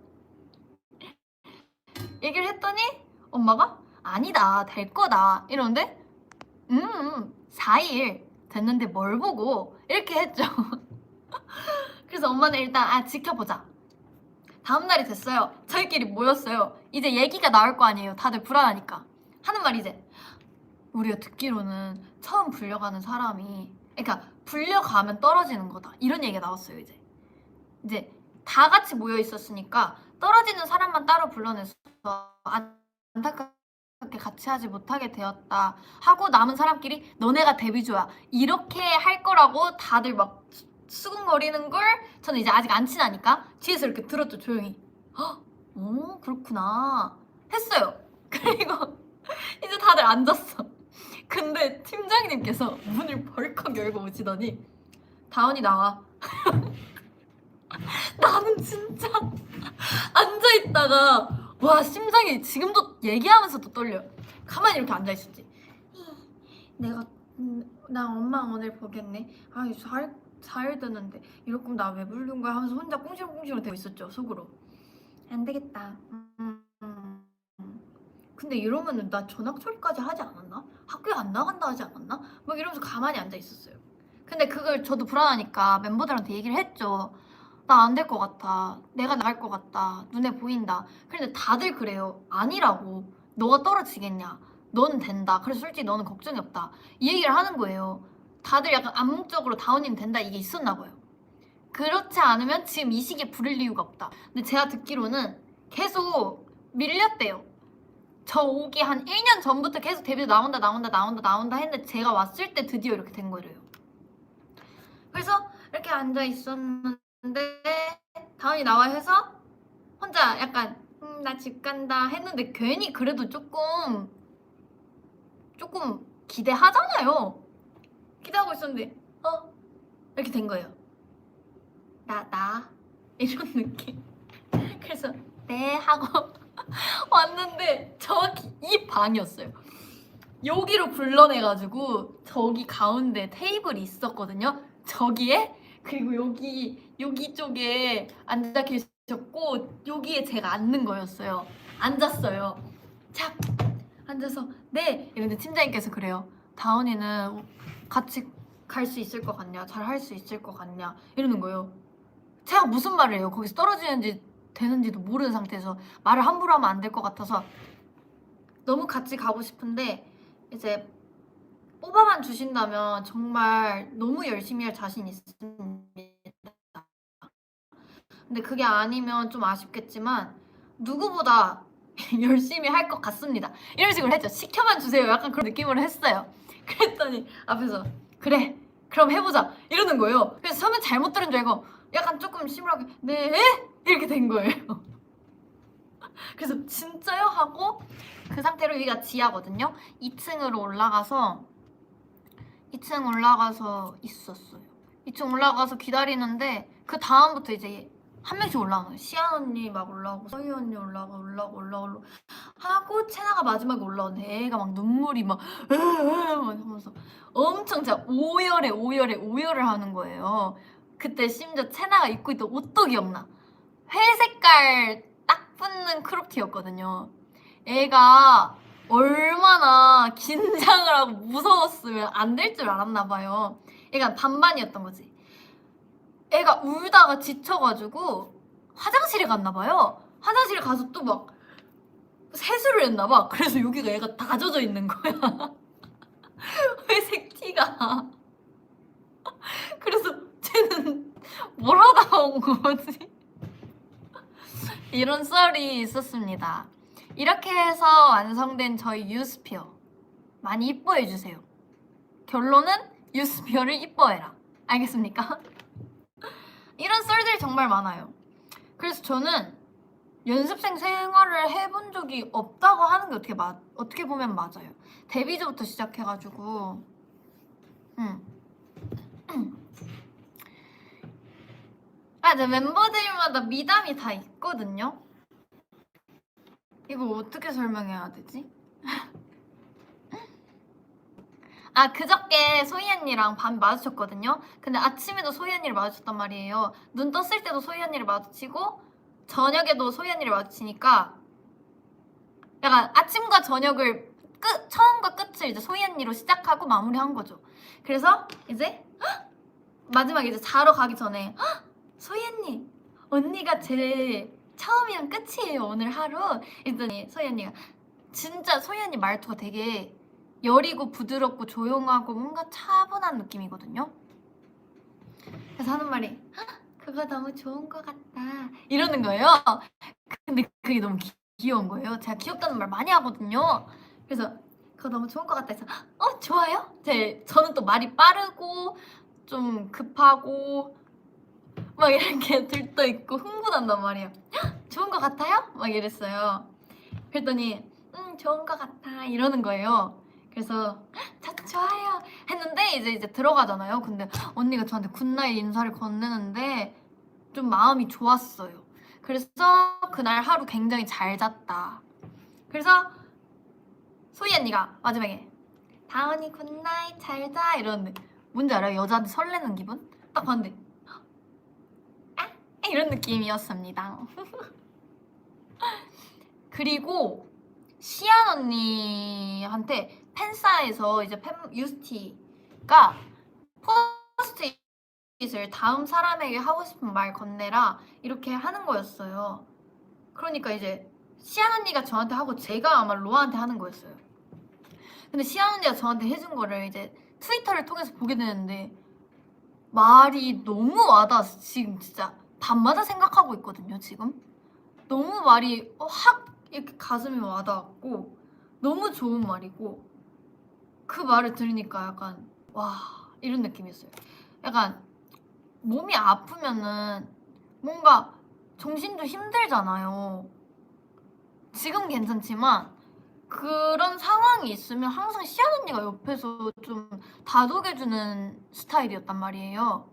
얘기를 했더니 엄마가 아니다 될 거다 이러는데 4일 됐는데 뭘 보고 이렇게 했죠. 그래서 엄마는 일단 지켜보자. 다음날이 됐어요. 저희끼리 모였어요. 이제 얘기가 나올 거 아니에요. 다들 불안하니까 하는 말이 이제 우리가 듣기로는 처음 불려가는 사람이 그러니까 불려가면 떨어지는 거다 이런 얘기가 나왔어요. 이제 다 같이 모여 있었으니까 떨어지는 사람만 따로 불러내서 안타깝게 같이 하지 못하게 되었다 하고 남은 사람끼리 너네가 데뷔조야 이렇게 할 거라고 다들 막 수근거리는 걸 저는 이제 아직 안 친하니까 뒤에서 이렇게 들었죠. 조용히. 그렇구나 했어요. 그리고 이제 다들 앉았어. 근데 팀장님께서 문을 벌컥 열고 오시더니 다원이 나와. 나는 진짜 앉아있다가 와 심장이 지금도 얘기하면서도 떨려요. 가만히 이렇게 앉아있었지. 나 엄마 오늘 보겠네. 4일 됐는데 이럴 거면 나 왜 부른 거야 하면서 혼자 꽁시렁꽁시렁 되고 있었죠. 속으로 안 되겠다. 근데 이러면은 나 전학 처리까지 하지 않았나? 학교에 안 나간다 하지 않았나? 막 이러면서 가만히 앉아 있었어요. 근데 그걸 저도 불안하니까 멤버들한테 얘기를 했죠. 나 안 될 것 같아. 내가 나갈 것 같다. 눈에 보인다. 그런데 다들 그래요. 아니라고. 너가 떨어지겠냐? 너는 된다. 그래서 솔직히 너는 걱정이 없다. 이 얘기를 하는 거예요. 다들 약간 암묵적으로 다운이는 된다 이게 있었나 봐요. 그렇지 않으면 지금 이 시기에 부를 이유가 없다. 근데 제가 듣기로는 계속 밀렸대요. 저 오기 한 1년 전부터 계속 데뷔 나온다 했는데 제가 왔을 때 드디어 이렇게 된 거래요. 그래서 이렇게 앉아 있었는데 다은이 나와 해서 혼자 약간 나 집 간다 했는데 괜히 그래도 조금 기대하잖아요. 기대하고 있었는데 이렇게 된 거예요. 나 이런 느낌. 그래서 네 하고 왔는데 정확히 이 방이었어요. 여기로 불러내가지고 저기 가운데 테이블이 있었거든요. 저기에 그리고 여기 쪽에 앉아 계셨고 여기에 제가 앉는 거였어요. 앉았어요. 착 앉아서 네. 근데 팀장님께서 그래요. 다은이는 같이 갈 수 있을 것 같냐? 잘 할 수 있을 것 같냐? 이러는 거예요. 제가 무슨 말을 해요? 거기서 떨어지는지 되는지도 모르는 상태에서 말을 함부로 하면 안 될 것 같아서 너무 같이 가고 싶은데 이제 뽑아만 주신다면 정말 너무 열심히 할 자신 있습니다. 근데 그게 아니면 좀 아쉽겠지만 누구보다 열심히 할 것 같습니다. 이런 식으로 했죠. 시켜만 주세요. 약간 그런 느낌으로 했어요. 그랬더니 앞에서 그래 그럼 해보자 이러는 거예요. 그래서 처음에 잘못 들은 줄 알고 약간 조금 심하게 네 이렇게 된 거예요. 그래서 진짜요? 하고 그 상태로 여기가 지하거든요. 2층으로 올라가서 있었어요. 2층 올라가서 기다리는데 그 다음부터 이제 한 명씩 올라오는 거예요. 시안 언니 막 올라오고 서희 언니 올라오고 하고 채나가 마지막에 올라오는데 애가 막 눈물이 막 하면서 엄청 진짜 오열을 하는 거예요. 그때 심지어 채나가 입고 있던 옷도 기억나. 회색깔 딱 붙는 크롭티였거든요. 애가 얼마나 긴장을 하고 무서웠으면 안 될 줄 알았나 봐요. 애가 반반이었던 거지. 애가 울다가 지쳐가지고 화장실에 갔나 봐요. 화장실에 가서 또 막 세수를 했나 봐. 그래서 여기가 애가 다 젖어 있는 거야. 회색 티가. 그래서 쟤는 뭘 하다가 온 거지? 이런 썰이 있었습니다. 이렇게 해서 완성된 저희 유스피어 많이 이뻐해주세요. 결론은 유스피어를 이뻐해라. 알겠습니까? 이런 썰들이 정말 많아요. 그래서 저는 연습생 생활을 해본 적이 없다고 하는 게 어떻게 보면 맞아요. 데뷔즈부터 시작해가지고 이제 멤버들마다 미담이 다 있거든요. 이거 어떻게 설명해야 되지? 그저께 소희 언니랑 밤 마주쳤거든요. 근데 아침에도 소희 언니를 마주쳤단 말이에요. 눈 떴을 때도 소희 언니를 마주치고 저녁에도 소희 언니를 마주치니까 약간 아침과 저녁을 처음과 끝을 이제 소희 언니로 시작하고 마무리한 거죠. 그래서 이제 마지막에 이제 자러 가기 전에 소희 언니가 제 처음이랑 끝이에요 오늘 하루. 이랬더니 소희 언니가 진짜 소희 언니 말투가 되게 여리고 부드럽고 조용하고 뭔가 차분한 느낌이거든요. 그래서 하는 말이 그거 너무 좋은 것 같다 이러는 거예요. 근데 그게 너무 귀여운 거예요. 제가 귀엽다는 말 많이 하거든요. 그래서 그거 너무 좋은 것 같다 해서 좋아요? 저는 또 말이 빠르고 좀 급하고 막 이렇게 들떠있고 흥분한단 말이에요. 좋은 것 같아요? 막 이랬어요. 그랬더니 좋은 것 같아 이러는 거예요. 그래서 저도 좋아요 했는데 이제 들어가잖아요. 근데 언니가 저한테 굿나잇 인사를 건네는데 좀 마음이 좋았어요. 그래서 그날 하루 굉장히 잘 잤다. 그래서 소희 언니가 마지막에 다은이 굿나잇 잘 자 이러는데 뭔지 알아요? 여자한테 설레는 기분? 딱 봤는데 이런 느낌이었습니다. 그리고 시안 언니한테 팬사에서 이제 유스티가 포스트잇을 다음 사람에게 하고 싶은 말 건네라 이렇게 하는 거였어요. 그러니까 이제 시안 언니가 저한테 하고 제가 아마 로아한테 하는 거였어요. 근데 시안 언니가 저한테 해준 거를 이제 트위터를 통해서 보게 되는데 말이 너무 와닿아서 지금 진짜 밤마다 생각하고 있거든요, 지금. 너무 말이 확 이렇게 가슴에 와닿았고 너무 좋은 말이고 그 말을 들으니까 약간 와 이런 느낌이었어요. 약간 몸이 아프면은 뭔가 정신도 힘들잖아요. 지금 괜찮지만 그런 상황이 있으면 항상 시안 언니가 옆에서 좀 다독여주는 스타일이었단 말이에요.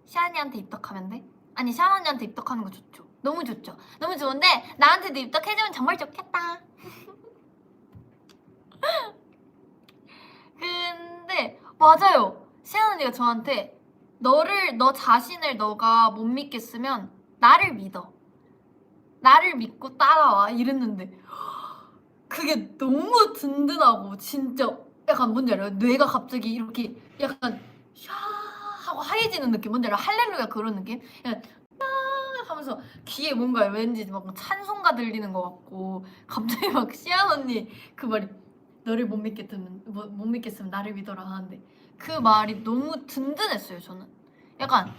시안이한테 입덕하면 돼? 아니 시안 언니한테 입덕하는 거 좋죠. 너무 좋죠. 너무 좋은데 나한테도 입덕해주면 정말 좋겠다. 근데 맞아요. 시안 언니가 저한테 너 자신을 너가 못 믿겠으면 나를 믿어. 나를 믿고 따라와 이랬는데 그게 너무 든든하고 진짜 약간 뭔지 알아요? 뇌가 갑자기 이렇게 약간 샤 하고 하얘지는 느낌 뭔지 알아요? 할렐루야 그런 느낌? 약간 샤 하면서 귀에 뭔가 왠지 막 찬송가 들리는 것 같고 갑자기 막 시안 언니 그 말이 너를 못 믿겠으면 나를 믿어라 하는데 그 말이 너무 든든했어요 저는. 약간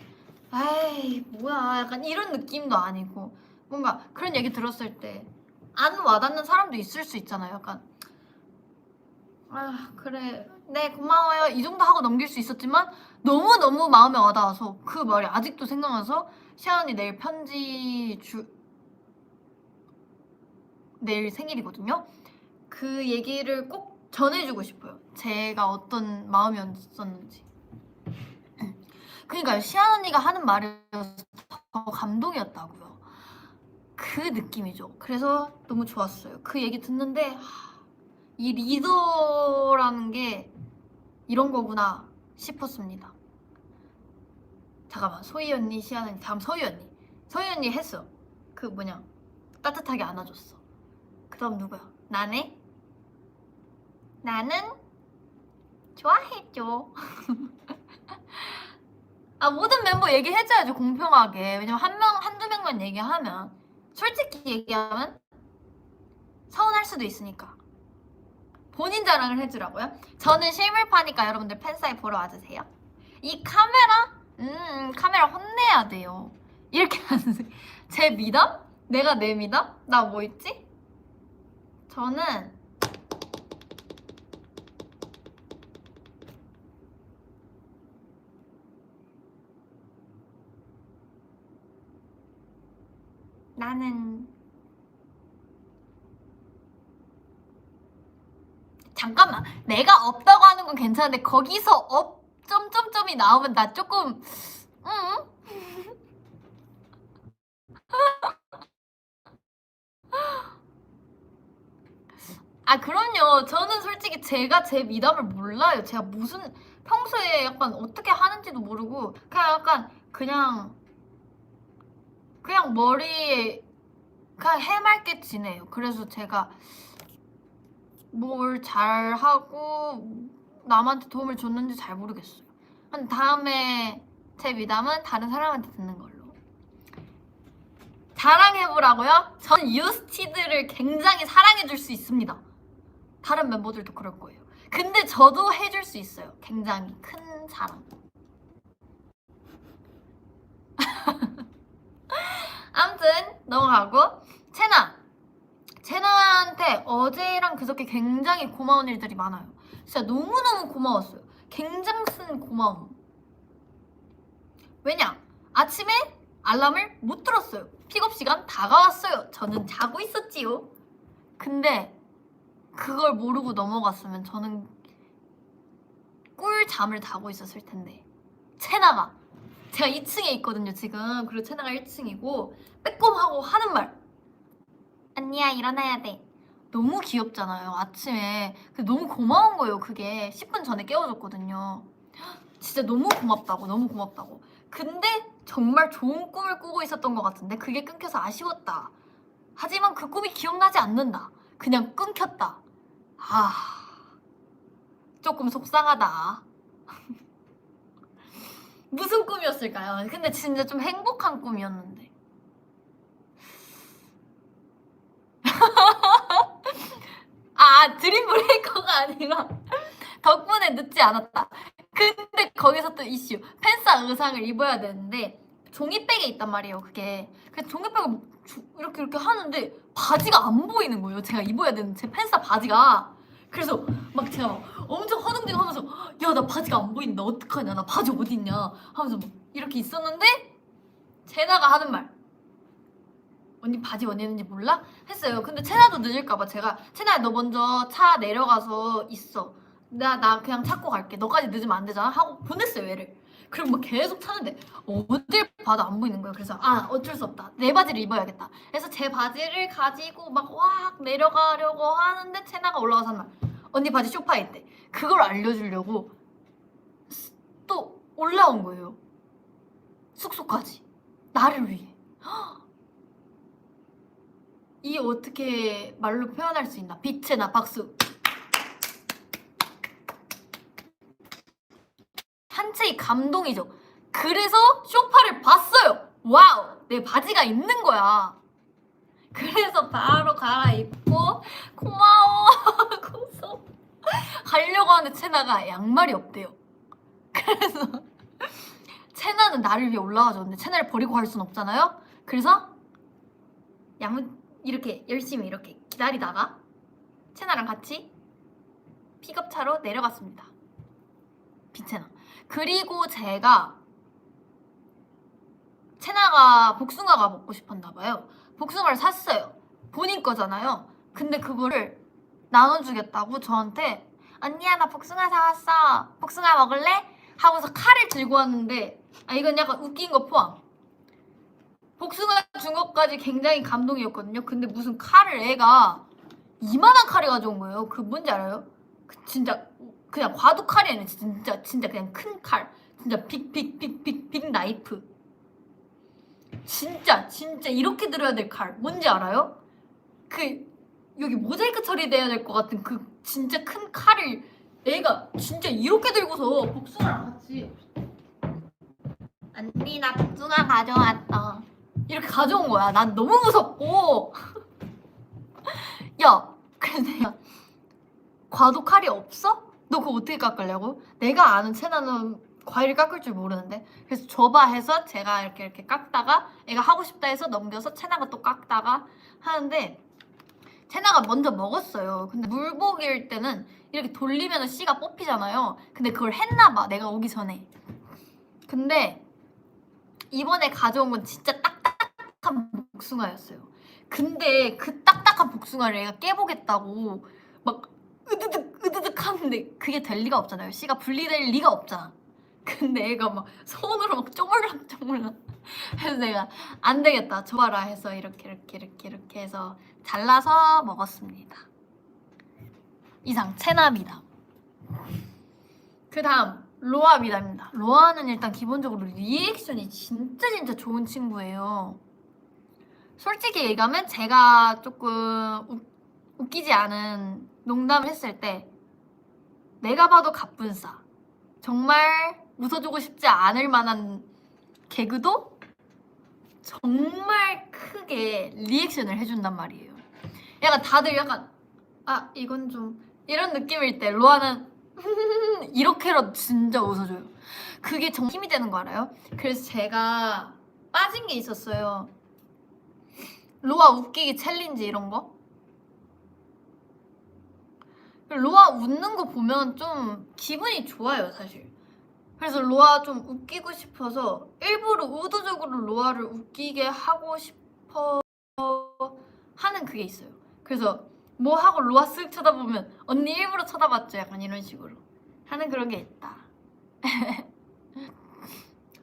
에이 뭐야 약간 이런 느낌도 아니고 뭔가 그런 얘기 들었을 때 안 와닿는 사람도 있을 수 있잖아요. 약간 아 그래 네 고마워요 이 정도 하고 넘길 수 있었지만 너무너무 마음에 와닿아서 그 말이 아직도 생각나서 시안이 내일 생일이거든요. 그 얘기를 꼭 전해주고 싶어요. 제가 어떤 마음이었었는지. 그러니까요 시안 언니가 하는 말이어서 더 감동이었다고요. 그 느낌이죠. 그래서 너무 좋았어요. 그 얘기 듣는데 이 리더라는 게 이런 거구나 싶었습니다. 잠깐만 소희 언니, 시안 언니, 다음 소희 언니. 소희 언니 했어. 그 뭐냐 따뜻하게 안아줬어. 그 다음 누구야? 나네? 나는 좋아해줘. 아 모든 멤버 얘기해줘야죠 공평하게. 왜냐면 한두 명만 얘기하면 솔직히 얘기하면 서운할 수도 있으니까 본인 자랑을 해주라고요? 저는 실물파니까 여러분들 팬사인 보러 와주세요. 이 카메라? 카메라 혼내야 돼요. 이렇게 하는데 제 미담? 내가 내 미담? 나 뭐 있지? 저는 나는 잠깐만 내가 없다고 하는 건 괜찮은데 거기서 업 점점점이 나오면 나 조금 아 그럼요. 저는 솔직히 제가 제 미담을 몰라요. 제가 무슨 평소에 약간 어떻게 하는지도 모르고 그냥 약간 그냥 머리에 그냥 해맑게 지내요. 그래서 제가 뭘 잘하고 남한테 도움을 줬는지 잘 모르겠어요. 한 다음에 제 미담은 다른 사람한테 듣는 걸로. 자랑해보라고요? 저는 유스티드를 굉장히 사랑해줄 수 있습니다. 다른 멤버들도 그럴 거예요. 근데 저도 해줄 수 있어요. 굉장히 큰 사랑. 아무튼 넘어가고 채나한테 어제랑 그저께 굉장히 고마운 일들이 많아요. 진짜 너무너무 고마웠어요. 굉장히 쓴 고마움. 왜냐? 아침에 알람을 못 들었어요. 픽업 시간 다가왔어요. 저는 자고 있었지요. 근데 그걸 모르고 넘어갔으면 저는 꿀잠을 자고 있었을 텐데 채나가 제가 2층에 있거든요 지금. 그리고 채나가 1층이고 빼꼼하고 하는 말 언니야 일어나야 돼. 너무 귀엽잖아요 아침에. 너무 고마운 거예요. 그게 10분 전에 깨워줬거든요. 진짜 너무 고맙다고 너무 고맙다고. 근데 정말 좋은 꿈을 꾸고 있었던 것 같은데 그게 끊겨서 아쉬웠다. 하지만 그 꿈이 기억나지 않는다. 그냥 끊겼다. 조금 속상하다. 무슨 꿈이었을까요? 근데 진짜 좀 행복한 꿈이었는데. 드림 브레이커가 아니라 덕분에 늦지 않았다. 근데 거기서 또 이슈. 팬싸 의상을 입어야 되는데 종이백에 있단 말이에요 그게. 그래서 종이백을 뭐 이렇게 하는데 바지가 안 보이는 거예요. 제가 입어야 되는 제 팬싸 바지가. 그래서 막 제가 막 엄청 허둥지둥 하면서 야 나 바지가 안 보인다 어떡하냐 나 바지 어딨냐 하면서 막 이렇게 있었는데 제나가 하는 말 언니 바지 어디 있는지 몰라? 했어요. 근데 채나도 늦을까봐 제가 채나야 너 먼저 차 내려가서 있어. 나 그냥 찾고 갈게. 너까지 늦으면 안 되잖아. 하고 보냈어요 얘를. 그리고 막 계속 찾는데 어딜 봐도 안 보이는 거예요. 그래서 아 어쩔 수 없다. 내 바지를 입어야겠다. 그래서 제 바지를 가지고 막 확 내려가려고 하는데 채나가 올라가서 한 말. 언니 바지 소파에 있대. 그걸 알려주려고 또 올라온 거예요. 숙소까지. 나를 위해. 이 어떻게 말로 표현할 수 있나? 빛의 나 박수. 한채의 감동이죠. 그래서 쇼파를 봤어요. 와우, 내 바지가 있는 거야. 그래서 바로 갈아입고 고마워 하고서 가려고 하는데 채나가 양말이 없대요. 그래서 채나는 나를 위해 올라가죠. 근데 채나를 버리고 갈 순 없잖아요. 그래서 이렇게 열심히 이렇게 기다리다가 채나랑 같이 픽업차로 내려갔습니다. 빛채나. 그리고 제가 채나가 복숭아가 먹고 싶었나 봐요. 복숭아를 샀어요. 본인 거잖아요. 근데 그거를 나눠주겠다고 저한테 언니야 나 복숭아 사왔어. 복숭아 먹을래? 하고서 칼을 들고 왔는데 아 이건 약간 웃긴 거 포함. 복숭아 준 것까지 굉장히 감동이었거든요. 근데 무슨 칼을 애가 이만한 칼을 가져온 거예요. 그 뭔지 알아요? 그 진짜 그냥 과도 칼이 아니라 진짜 그냥 큰 칼. 진짜 빅 나이프. 진짜 이렇게 들어야 될 칼. 뭔지 알아요? 그 여기 모자이크 처리돼야 될 것 같은 그 진짜 큰 칼을 애가 진짜 이렇게 들고서 복숭아랑 같이 언니 나 복숭아 가져왔다. 이렇게 가져온 거야. 난 너무 무섭고 야 그래서 내가 과도 칼이 없어? 너 그거 어떻게 깎으려고? 내가 아는 채나는 과일을 깎을 줄 모르는데 그래서 줘봐 해서 제가 이렇게 깎다가 애가 하고 싶다 해서 넘겨서 채나가 또 깎다가 하는데 채나가 먼저 먹었어요. 근데 물복일 때는 이렇게 돌리면 씨가 뽑히잖아요. 근데 그걸 했나봐 내가 오기 전에. 근데 이번에 가져온 건 진짜 딱딱한 복숭아였어요. 근데 그 딱딱한 복숭아를 애가 깨보겠다고 막 으드득 하는데 그게 될 리가 없잖아요. 씨가 분리될 리가 없잖아. 근데 애가 막 손으로 막 쪼물락쪼물락 해서 내가 안 되겠다 줘봐라 해서 이렇게 해서 잘라서 먹었습니다. 이상 채나 미담. 그 다음 로아 미담입니다. 로아는 일단 기본적으로 리액션이 진짜 좋은 친구예요. 솔직히 얘기하면 제가 조금 웃기지 않은 농담을 했을 때 내가 봐도 갑분싸 정말 웃어주고 싶지 않을 만한 개그도 정말 크게 리액션을 해준단 말이에요. 약간 다들 약간 아 이건 좀 이런 느낌일 때 로아는 이렇게라도 진짜 웃어줘요. 그게 정말 힘이 되는 거 알아요? 그래서 제가 빠진 게 있었어요. 로아 웃기기 챌린지 이런 거. 로아 웃는 거 보면 좀 기분이 좋아요 사실. 그래서 로아 좀 웃기고 싶어서 일부러 의도적으로 로아를 웃기게 하고 싶어 하는 그게 있어요. 그래서 뭐 하고 로아 쓱 쳐다보면 언니 일부러 쳐다봤죠 약간 이런 식으로 하는 그런 게 있다.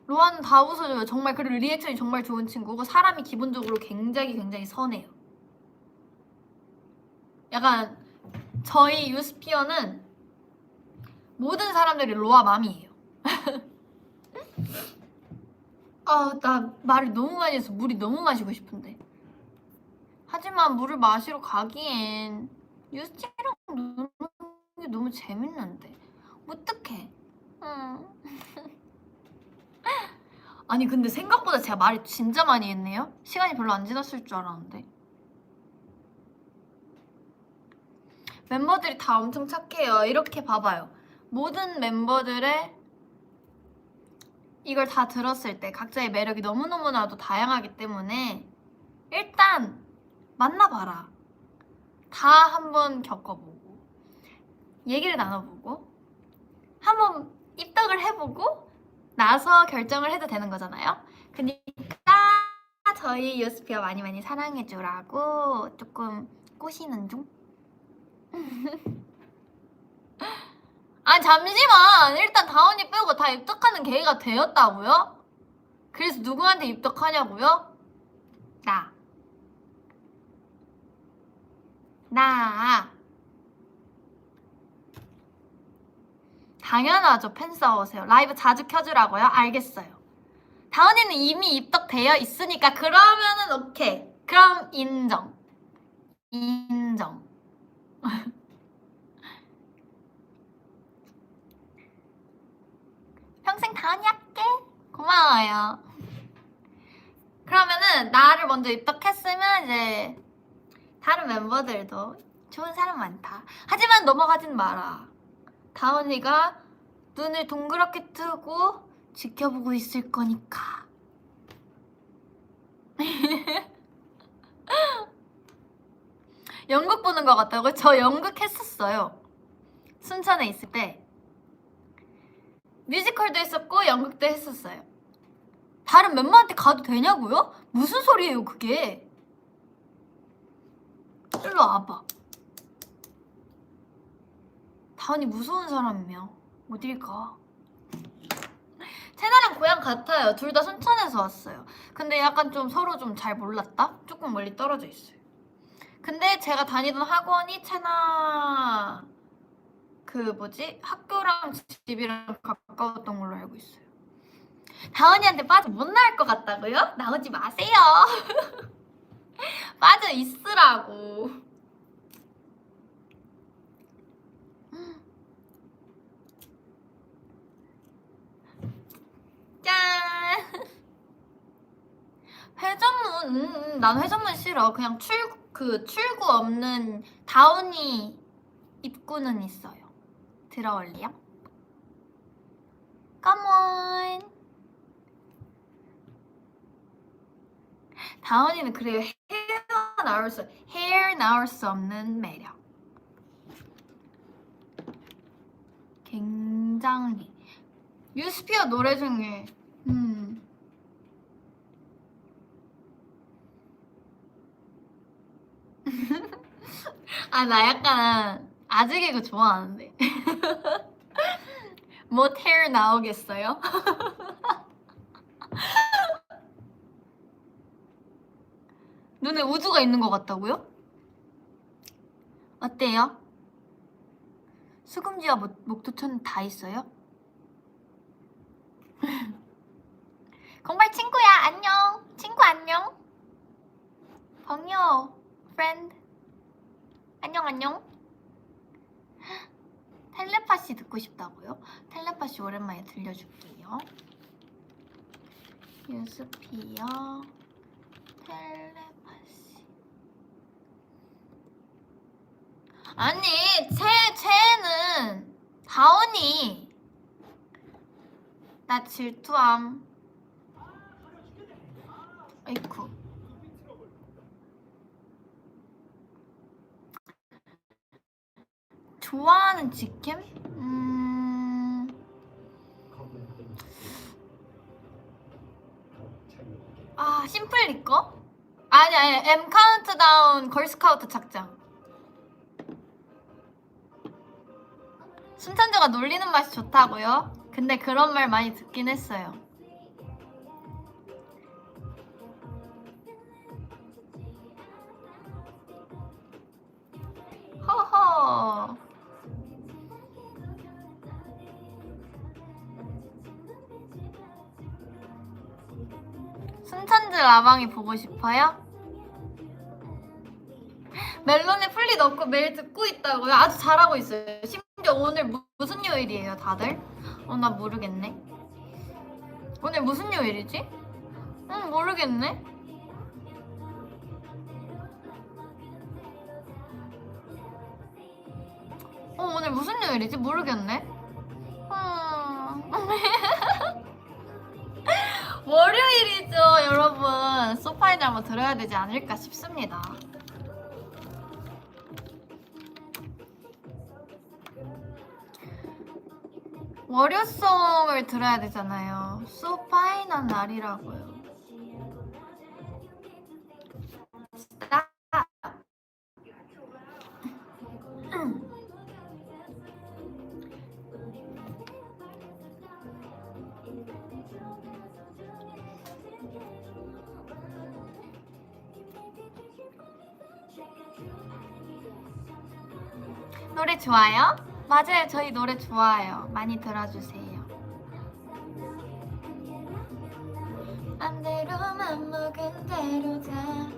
로아는 다 웃어줘요 정말. 그리고 리액션이 정말 좋은 친구고 사람이 기본적으로 굉장히 선해요. 약간 저희 유스피어는 모든 사람들이 로아 맘이에요. 아, 나 말을 너무 많이 해서 물이 너무 마시고 싶은데. 하지만 물을 마시러 가기엔 유스티랑 노는 게 너무 재밌는데. 어떡해. 아니 근데 생각보다 제가 말을 진짜 많이 했네요. 시간이 별로 안 지났을 줄 알았는데. 멤버들이 다 엄청 착해요. 이렇게 봐봐요. 모든 멤버들의 이걸 다 들었을 때 각자의 매력이 너무너무나도 다양하기 때문에 일단 만나봐라. 다 한번 겪어보고 얘기를 나눠보고 한번 입덕을 해보고 나서 결정을 해도 되는 거잖아요. 그러니까 저희 유스피어 많이 많이 사랑해주라고 조금 꼬시는 중? 아니 잠시만, 일단 다운이 빼고 다 입덕하는 계기가 되었다고요? 그래서 누구한테 입덕하냐고요? 나 당연하죠. 팬 싸우세요. 라이브 자주 켜주라고요? 알겠어요. 다운이는 이미 입덕되어 있으니까 그러면은 오케이. 그럼 인정. 평생 다운이 할게. 고마워요. 그러면은 나를 먼저 입덕했으면 이제 다른 멤버들도 좋은 사람 많다. 하지만 넘어가진 마라. 다운이가 눈을 동그랗게 뜨고 지켜보고 있을 거니까. 연극 보는 것 같다고요? 저 연극 했었어요. 순천에 있을 때 뮤지컬도 했었고 연극도 했었어요. 다른 멤버한테 가도 되냐고요? 무슨 소리예요 그게? 일로 와봐. 다운이 무서운 사람이야. 어딜 가? 채나랑 고향 같아요. 둘 다 순천에서 왔어요. 근데 약간 좀 서로 좀 잘 몰랐다? 조금 멀리 떨어져 있어요. 근데 제가 다니던 학원이 채나 학교랑 집이랑 가까웠던 걸로 알고 있어요. 다은이한테 빠져 못 나올 것 같다고요? 나오지 마세요. 빠져 있으라고. 짠. 회전문. 난 회전문 싫어. 그냥 출구 없는 다운이 입구는 있어요. 들어올래요? Come on. 다운이는 그래요. 헤어 나올 수 없는 매력. 굉장히. 유스피어 노래 중에 아, 나 약간 아재 개그 좋아하는데. 뭐 헤어 나오겠어요? 눈에 우주가 있는 것 같다고요? 어때요? 수금지와 목도천 다 있어요? 공발 친구야, 안녕. 친구 안녕.朋友, friend. 안녕. 텔레파시 듣고 싶다고요? 텔레파시 오랜만에 들려줄게요. 유스피어 텔레파시. 아니, 채는 다운이 나 질투함. 아이쿠. 좋아하는 직캠? 심플리 거? 아니 M 카운트다운 걸스카우트 착장. 순천주가 놀리는 맛이 좋다고요? 근데 그런 말 많이 듣긴 했어요. 허허. 순천주 라방이 보고 싶어요? 멜론에 플리 넣고 매일 듣고 있다고요? 아주 잘하고 있어요. 심지어 오늘 무슨 요일이에요 다들? 나 모르겠네. 오늘 무슨 요일이지? 모르겠네. 오늘 무슨 요일이지? 모르겠네. 월요일이죠, 여러분. 소파인을 한번 들어야 되지 않을까 싶습니다. 월요송을 들어야 되잖아요. 소파인한 날이라고요. 노래 좋아요? 맞아요, 저희 노래 좋아요. 많이 들어주세요. 맘대로만 먹은 대로 다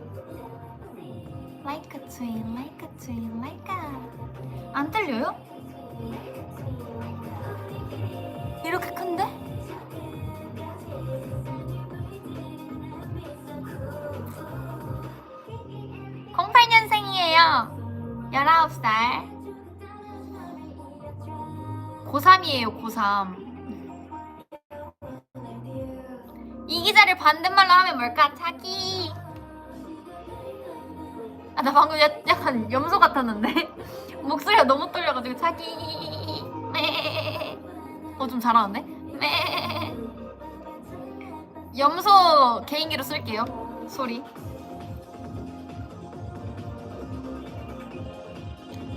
Like a twin, like a twin, like a 안 들려요? 이렇게 큰데? (08년생이에요) 19살 고3이에요 고3 이 기자를 반대말로 하면 뭘까? 자기 아, 나 방금 약간 염소 같았는데? 목소리가 너무 떨려가지고 자기 좀 잘하는데? 염소 개인기로 쓸게요 소리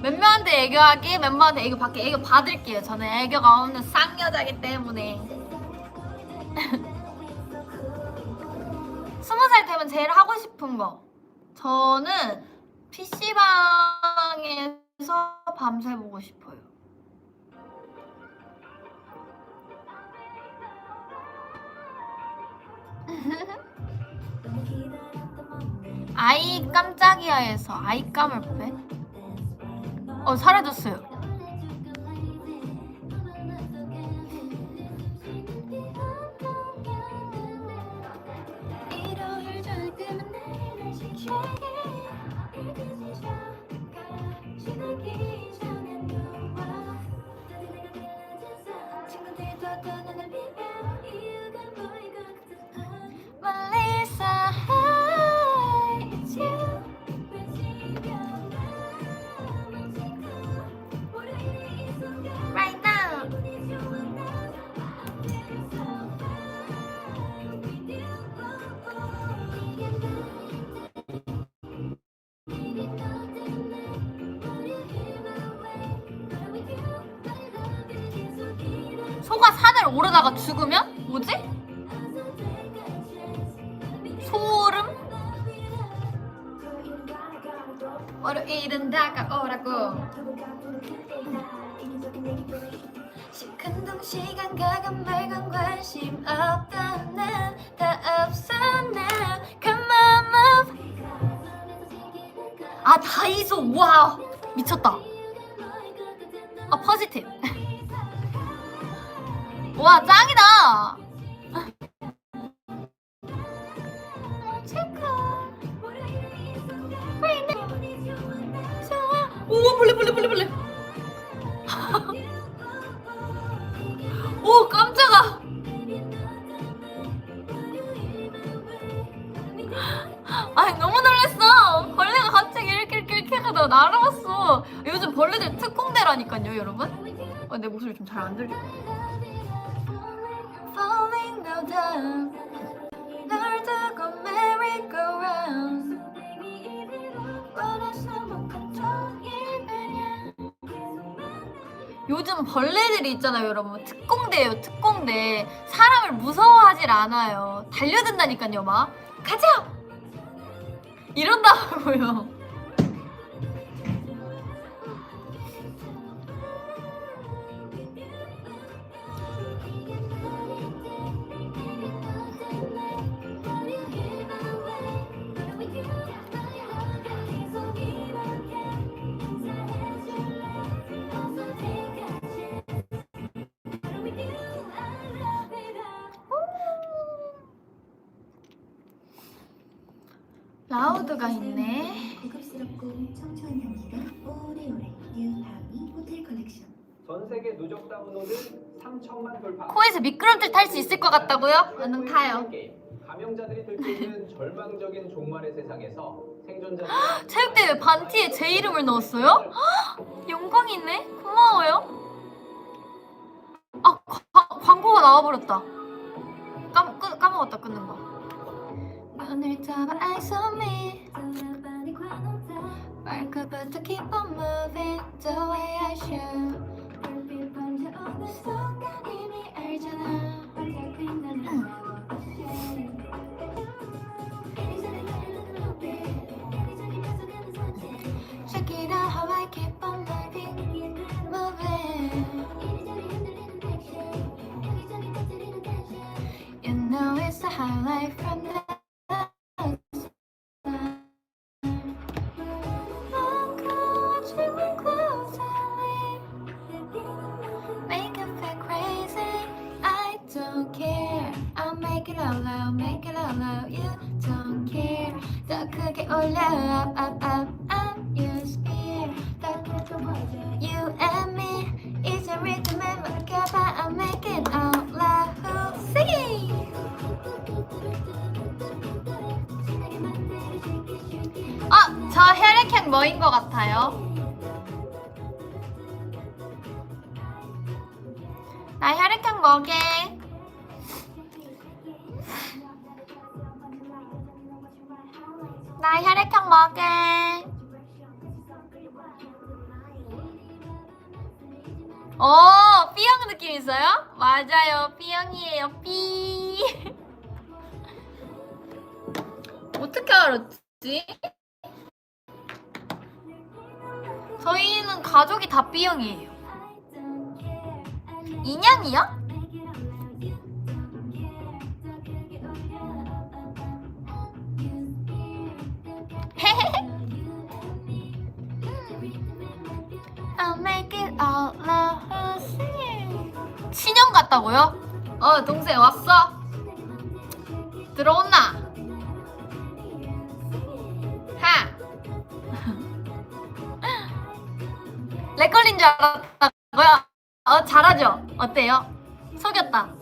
멤버한테 애교하기, 멤버한테 애교 받기, 애교 받을게요. 저는 애교가 없는 쌍여자이기 때문에 20살 되면 제일 하고 싶은 거 저는 PC방에서 밤새 보고 싶어요. 아이 깜짝이야에서 아이깜을 빼? 사라졌어요. Right now. 소가 산을 오르다가 죽으면? 뭐지? 소름? 월요일은 다가오라고 시큰둥 시간 가감 말건 관심 없다 난 다 없어 now Come on move 아 다이소 와 미쳤다 포지티브 와 짱이다 오 벌레 오 깜짝아 아니 너무 놀랐어 벌레가 갑자기 이렇게 하다가 날아왔어 요즘 벌레들 특공대라니까요 여러분 내 목소리 좀 잘 안 들리고 Falling down 널 두고 merry go round 요즘 벌레들이 있잖아요 여러분 특공대예요 특공대 사람을 무서워하질 않아요 달려든다니까요 막 가자 이런다고요 라우드가 있네. 고급스럽고 청초한 향기가 오래오래 뉴 바비 호텔 컬렉션. 전 세계 누적 다운로드 3천만 돌파. 코에서 미끄럼틀 탈 수 있을 것 같다고요? 저는 타요. 감염자들이 들고 있는 절망적인 종말의 세상에서 생존자들 체육대회 반티에 제 이름을 넣었어요? 영광이네. 고마워요. 아, 광고가 나와버렸다. 까먹었다, 끊는 거. 오늘 잡아 eyes on me. 말끝부터 keep on moving the way I should. 불빛 번져오는 순간 이미 알잖아. Check it out how I keep on moving, moving. You know it's the highlight from the make it feel crazy. I don't care. I'll make it all out, make it all out. You don't care. 더 크게 올려 up, up, up. I'm used here. 더 크게 보여줘. You and me. 이제 리듬에 맡겨봐. I'll make it all loud. Sing. 저 혈액형 뭐인 것 같아요? 나 혈액형 뭐게? 나 혈액형 뭐게? B형 느낌 있어요? 맞아요, B형이에요, B. 어떻게 알았지? 저희는 가족이 다 B형이에요. 인연이요? I'll make it all loud. 친형 같다고요? 동생 왔어? 들어온나? 하! 렉 걸린 줄 알았다고요? 잘하죠? 어때요? 속였다.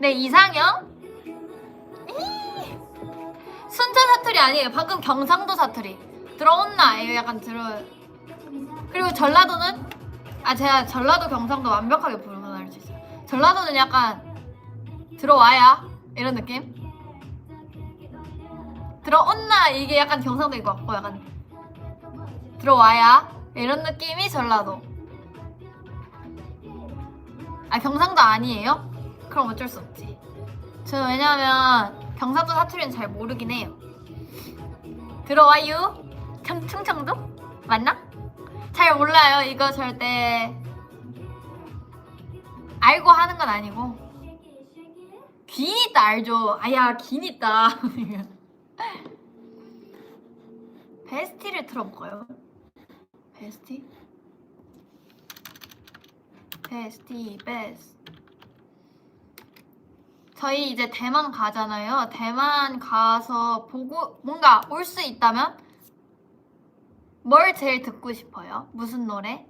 네, 이상형? 순천 사투리 아니에요. 방금 경상도 사투리. 들어온나? 이거 약간 그리고 전라도는? 제가 전라도 경상도 완벽하게 구분할 수 있어요. 전라도는 약간 들어와야 이런 느낌? 들어온나? 이게 약간 경상도인 것 같고 약간 들어와야 이런 느낌이 전라도. 경상도 아니에요? 그럼 어쩔 수 없지. 저 왜냐면 경상도 사투리는 잘 모르긴 해요. 들어와요? 충청도? 맞나? 잘 몰라요. 이거 절대 알고 하는 건 아니고. 긴 있다 알죠? 야, 긴 있다. 베스티를 틀어볼까요? 베스티? 베스트. 저희 이제 대만 가잖아요. 대만 가서 보고 뭔가 올 수 있다면 뭘 제일 듣고 싶어요? 무슨 노래?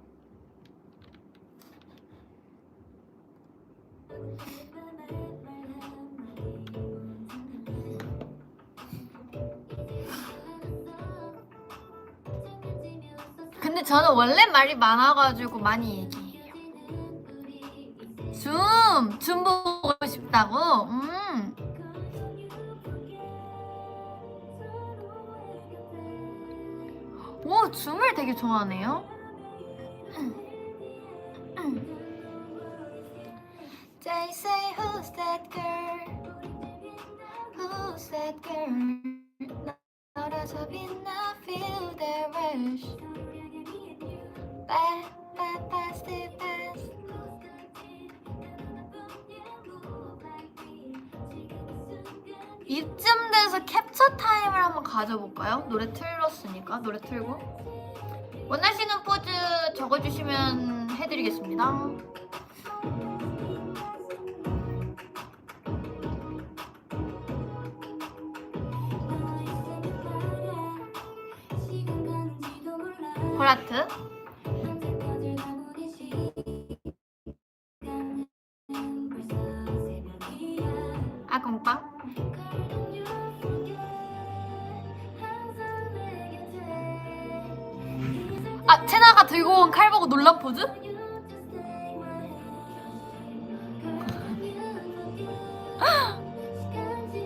근데 저는 원래 말이 많아가지고 많이 얘기해요. 줌 보고 싶다고? 오, 줌을 되게 좋아하네요. They say who's that girl? Who's that girl? 너라서 빛나 feel the rush. Fast. 이쯤 돼서 캡처 타임을 한번 가져볼까요? 노래 틀었으니까 노래 틀고 원하시는 포즈 적어주시면 해드리겠습니다. 보라트 채나가 들고 온 칼 보고 놀란 포즈?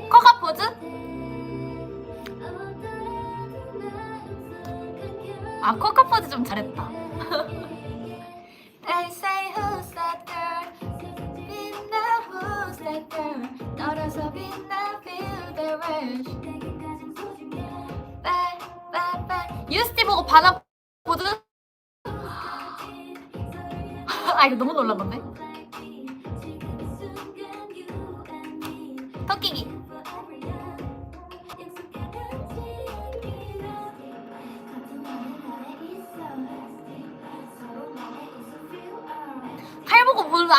커가 포즈? 아, 코카 포즈 좀 잘했다. They say who's that girl? 빛나 who's that girl? 떨어져 빛나 feel the rush. 유스티 보고 반항 포즈? 아, 이거 너무 놀란 건데. 토끼기. 칼 보고 보는 거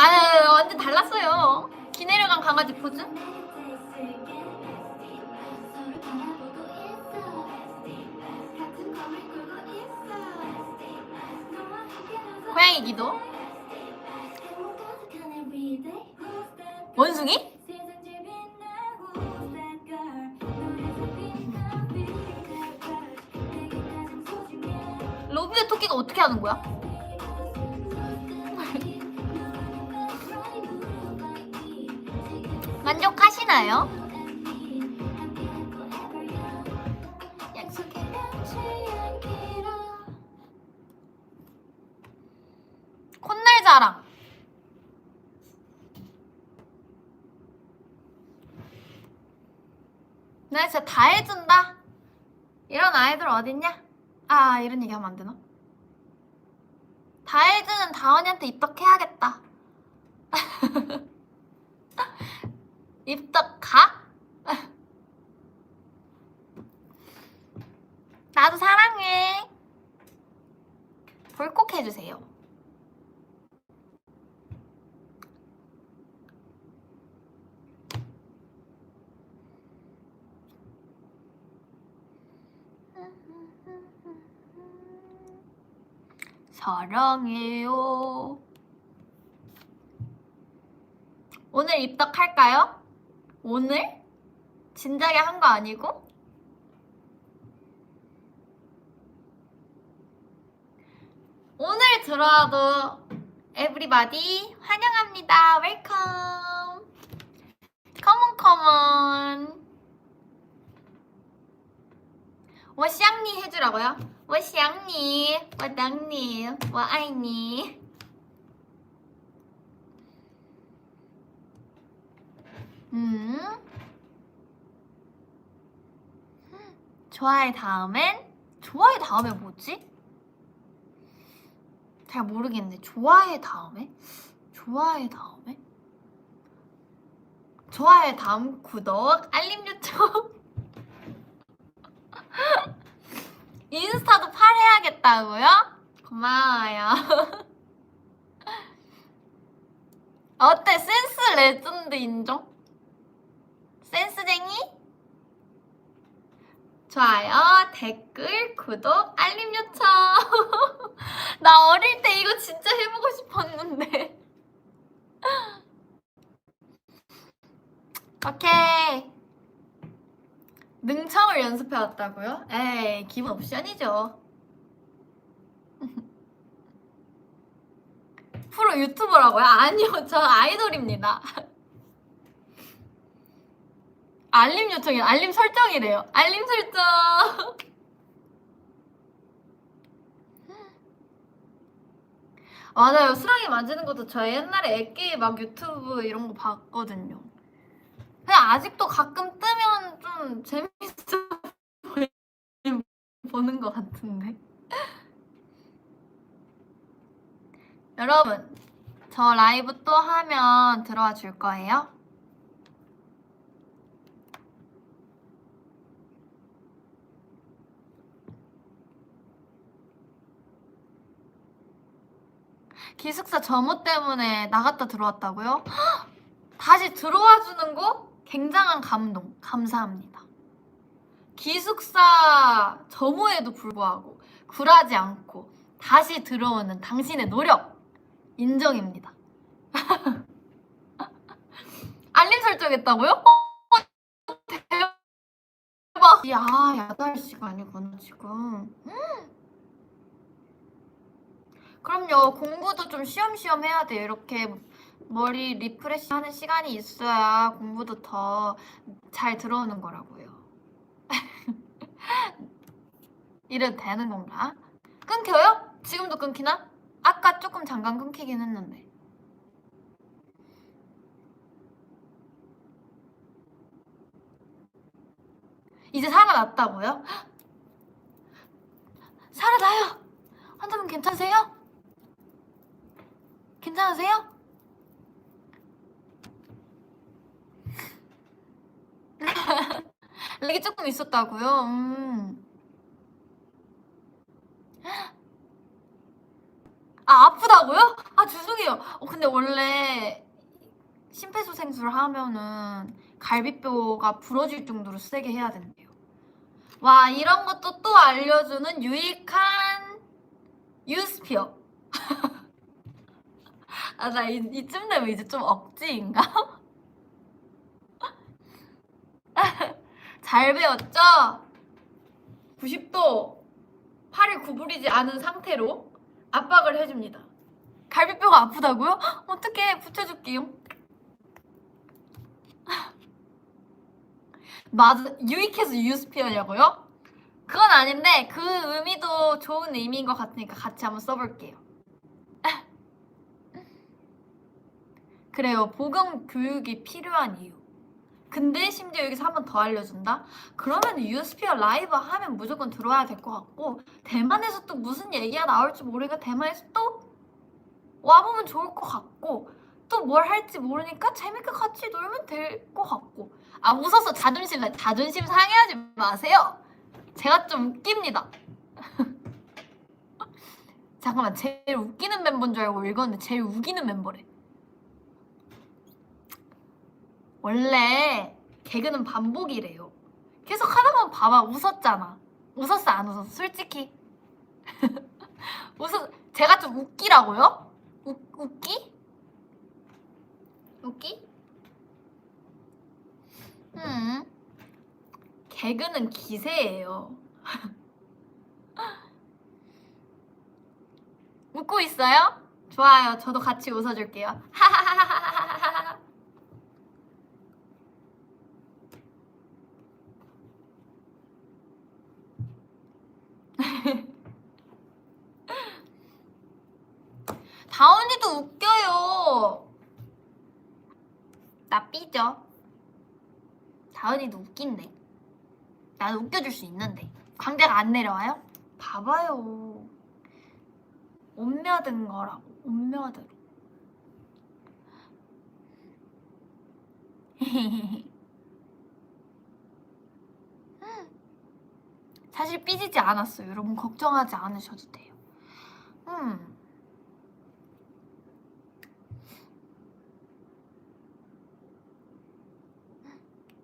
완전 달랐어요. 기 내려간 강아지 포즈? 고양이 기도. 원숭이? 로비의 토끼가 어떻게 하는 거야? 만족하시나요? 콧날 자랑. 나 진짜 다 해준다. 이런 아이들 어딨냐? 아, 이런 얘기 하면 안 되나? 다 해주는 다원이한테 입덕해야겠다. 입덕 가? 나도 사랑해. 볼꼭 해주세요. 사랑해요. 오늘 입덕할까요? 오늘? 진작에 한 거 아니고? 오늘 들어와도 에브리바디 환영합니다. 웰컴. 컴온 컴온. 我想你 해주라고요? 我想你我等你我爱你 좋아해 다음엔? 좋아해 다음에 뭐지? 잘 모르겠는데 좋아해 다음에? 좋아해 다음에? 좋아해 다음 구독 알림 요청 인스타도 팔해야겠다고요? 고마워요. 어때? 센스 레전드 인정? 센스쟁이? 좋아요, 댓글, 구독, 알림 요청. 나 어릴 때 이거 진짜 해보고 싶었는데. 오케이. 능청을 연습해왔다고요? 에이, 기본 옵션이죠. 프로 유튜버라고요? 아니요, 저 아이돌입니다. 알림 요청이요. 알림 설정이래요. 알림 설정. 맞아요. 수랑이 만지는 것도 저 옛날에 애기 막 유튜브 이런 거 봤거든요. 그냥 아직도 가끔 뜨면 좀 재밌어 보는 것 같은데. 여러분, 저 라이브 또 하면 들어와 줄 거예요? 기숙사 점호 때문에 나갔다 들어왔다고요? 헉! 다시 들어와 주는 거 굉장한 감동, 감사합니다. 기숙사 점호에도 불구하고 굴하지 않고 다시 들어오는 당신의 노력 인정입니다. 알림 설정했다고요? 대박. 야, 8시간이구나 지금. 그럼요. 공부도 좀 쉬엄쉬엄 해야 돼요. 이렇게 머리 리프레시 하는 시간이 있어야 공부도 더 잘 들어오는 거라고요. 이래도 되는 건가? 끊겨요? 지금도 끊기나? 아까 조금 잠깐 끊기긴 했는데. 이제 살아났다고요? 살아나요! 환자분 괜찮으세요? 괜찮으세요? 렉이 조금 있었다고요? 아, 아프다고요? 아, 죄송해요. 근데 원래 심폐소생술 하면은 갈비뼈가 부러질 정도로 세게 해야 된대요. 와, 이런 것도 또 알려주는 유익한 유스피어. 아, 나 이쯤 되면 이제 좀 억지인가? 잘 배웠죠? 90도 팔을 구부리지 않은 상태로 압박을 해줍니다. 갈비뼈가 아프다고요? 어떻게 붙여줄게요. 맞아, 유익해서 유스피어냐고요? 그건 아닌데 그 의미도 좋은 의미인 것 같으니까 같이 한번 써볼게요. 그래요, 보건 교육이 필요한 이유. 근데 심지어 여기서 한 번 더 알려준다? 그러면 유스피어 라이브 하면 무조건 들어와야 될 것 같고, 대만에서 또 무슨 얘기가 나올지 모르니까 대만에서 또 와보면 좋을 것 같고, 또 뭘 할지 모르니까 재밌게 같이 놀면 될 것 같고. 아, 웃어서 자존심 상해하지 마세요. 제가 좀 웃깁니다. 잠깐만, 제일 웃기는 멤버인 줄 알고 읽었는데 제일 우기는 멤버래. 원래 개그는 반복이래요. 계속 하다 보면 봐봐, 웃었잖아. 웃었어 안 웃었어? 솔직히 제가 좀 웃기라고요? 웃기? 웃기? 개그는 기세예요. 웃고 있어요? 좋아요. 저도 같이 웃어줄게요. 하하하하하하하. 다운이도 웃겨요. 나 삐져. 다운이도 웃긴데. 나도 웃겨줄 수 있는데. 광대가 안 내려와요? 봐봐요. 온며든 거라고. 온며들어. 사실 삐지지 않았어요. 여러분 걱정하지 않으셔도 돼요.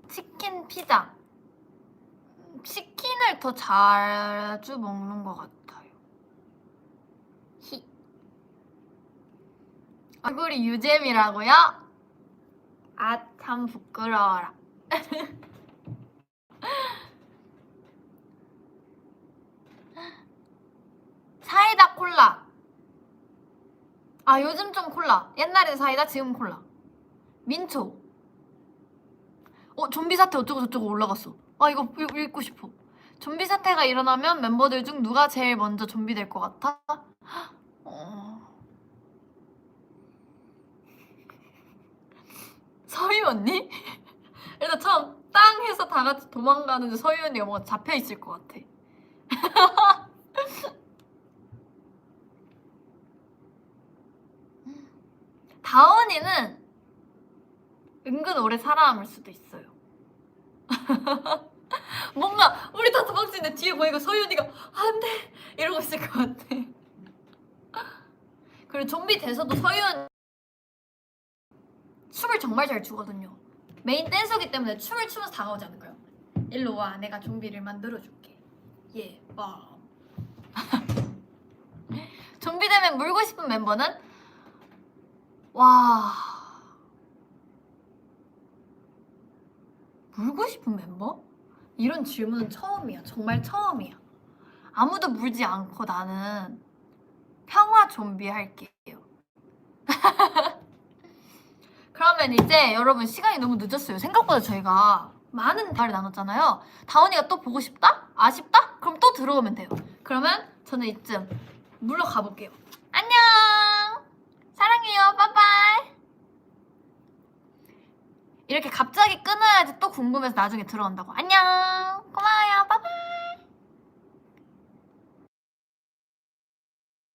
치킨 피자. 치킨을 더 자주 먹는 것 같아요. 히. 얼굴이 유잼이라고요? 아, 참 부끄러워라. 사이다 콜라. 아, 요즘 좀 콜라. 옛날엔 사이다, 지금 콜라. 민초. 좀비 사태 어쩌고 저쩌고 올라갔어. 아, 이거 읽고 싶어. 좀비 사태가 일어나면 멤버들 중 누가 제일 먼저 좀비 될 것 같아? 서희 언니? 일단 처음 땅 해서 다 같이 도망가는데 서희 언니가 뭔가 잡혀 있을 것 같아. 다원이는 은근 오래 살아남을 수도 있어요. 뭔가 우리 다 도망치는데 뒤에 보니까 서희 언니가 안돼 이러고 있을 것 같아. 그리고 좀비 돼서도 서희 언니 춤을 정말 잘 추거든요. 메인 댄서기 때문에 춤을 추면서 다가오지 않을까요? 일로 와, 내가 좀비를 만들어줄게. 예, 와. 좀비 되면 물고 싶은 멤버는? 와, 물고 싶은 멤버? 이런 질문은 처음이야. 정말 처음이야. 아무도 물지 않고 나는 평화 좀비 할게요. 그러면 이제 여러분 시간이 너무 늦었어요. 생각보다 저희가 많은 대화를 나눴잖아요. 다원이가 또 보고 싶다? 아쉽다? 그럼 또 들어오면 돼요. 그러면 저는 이쯤 물러가 볼게요. 안녕! 사랑해요. 빠빠이! 이렇게 갑자기 끊어야지 또 궁금해서 나중에 들어온다고. 안녕! 고마워요.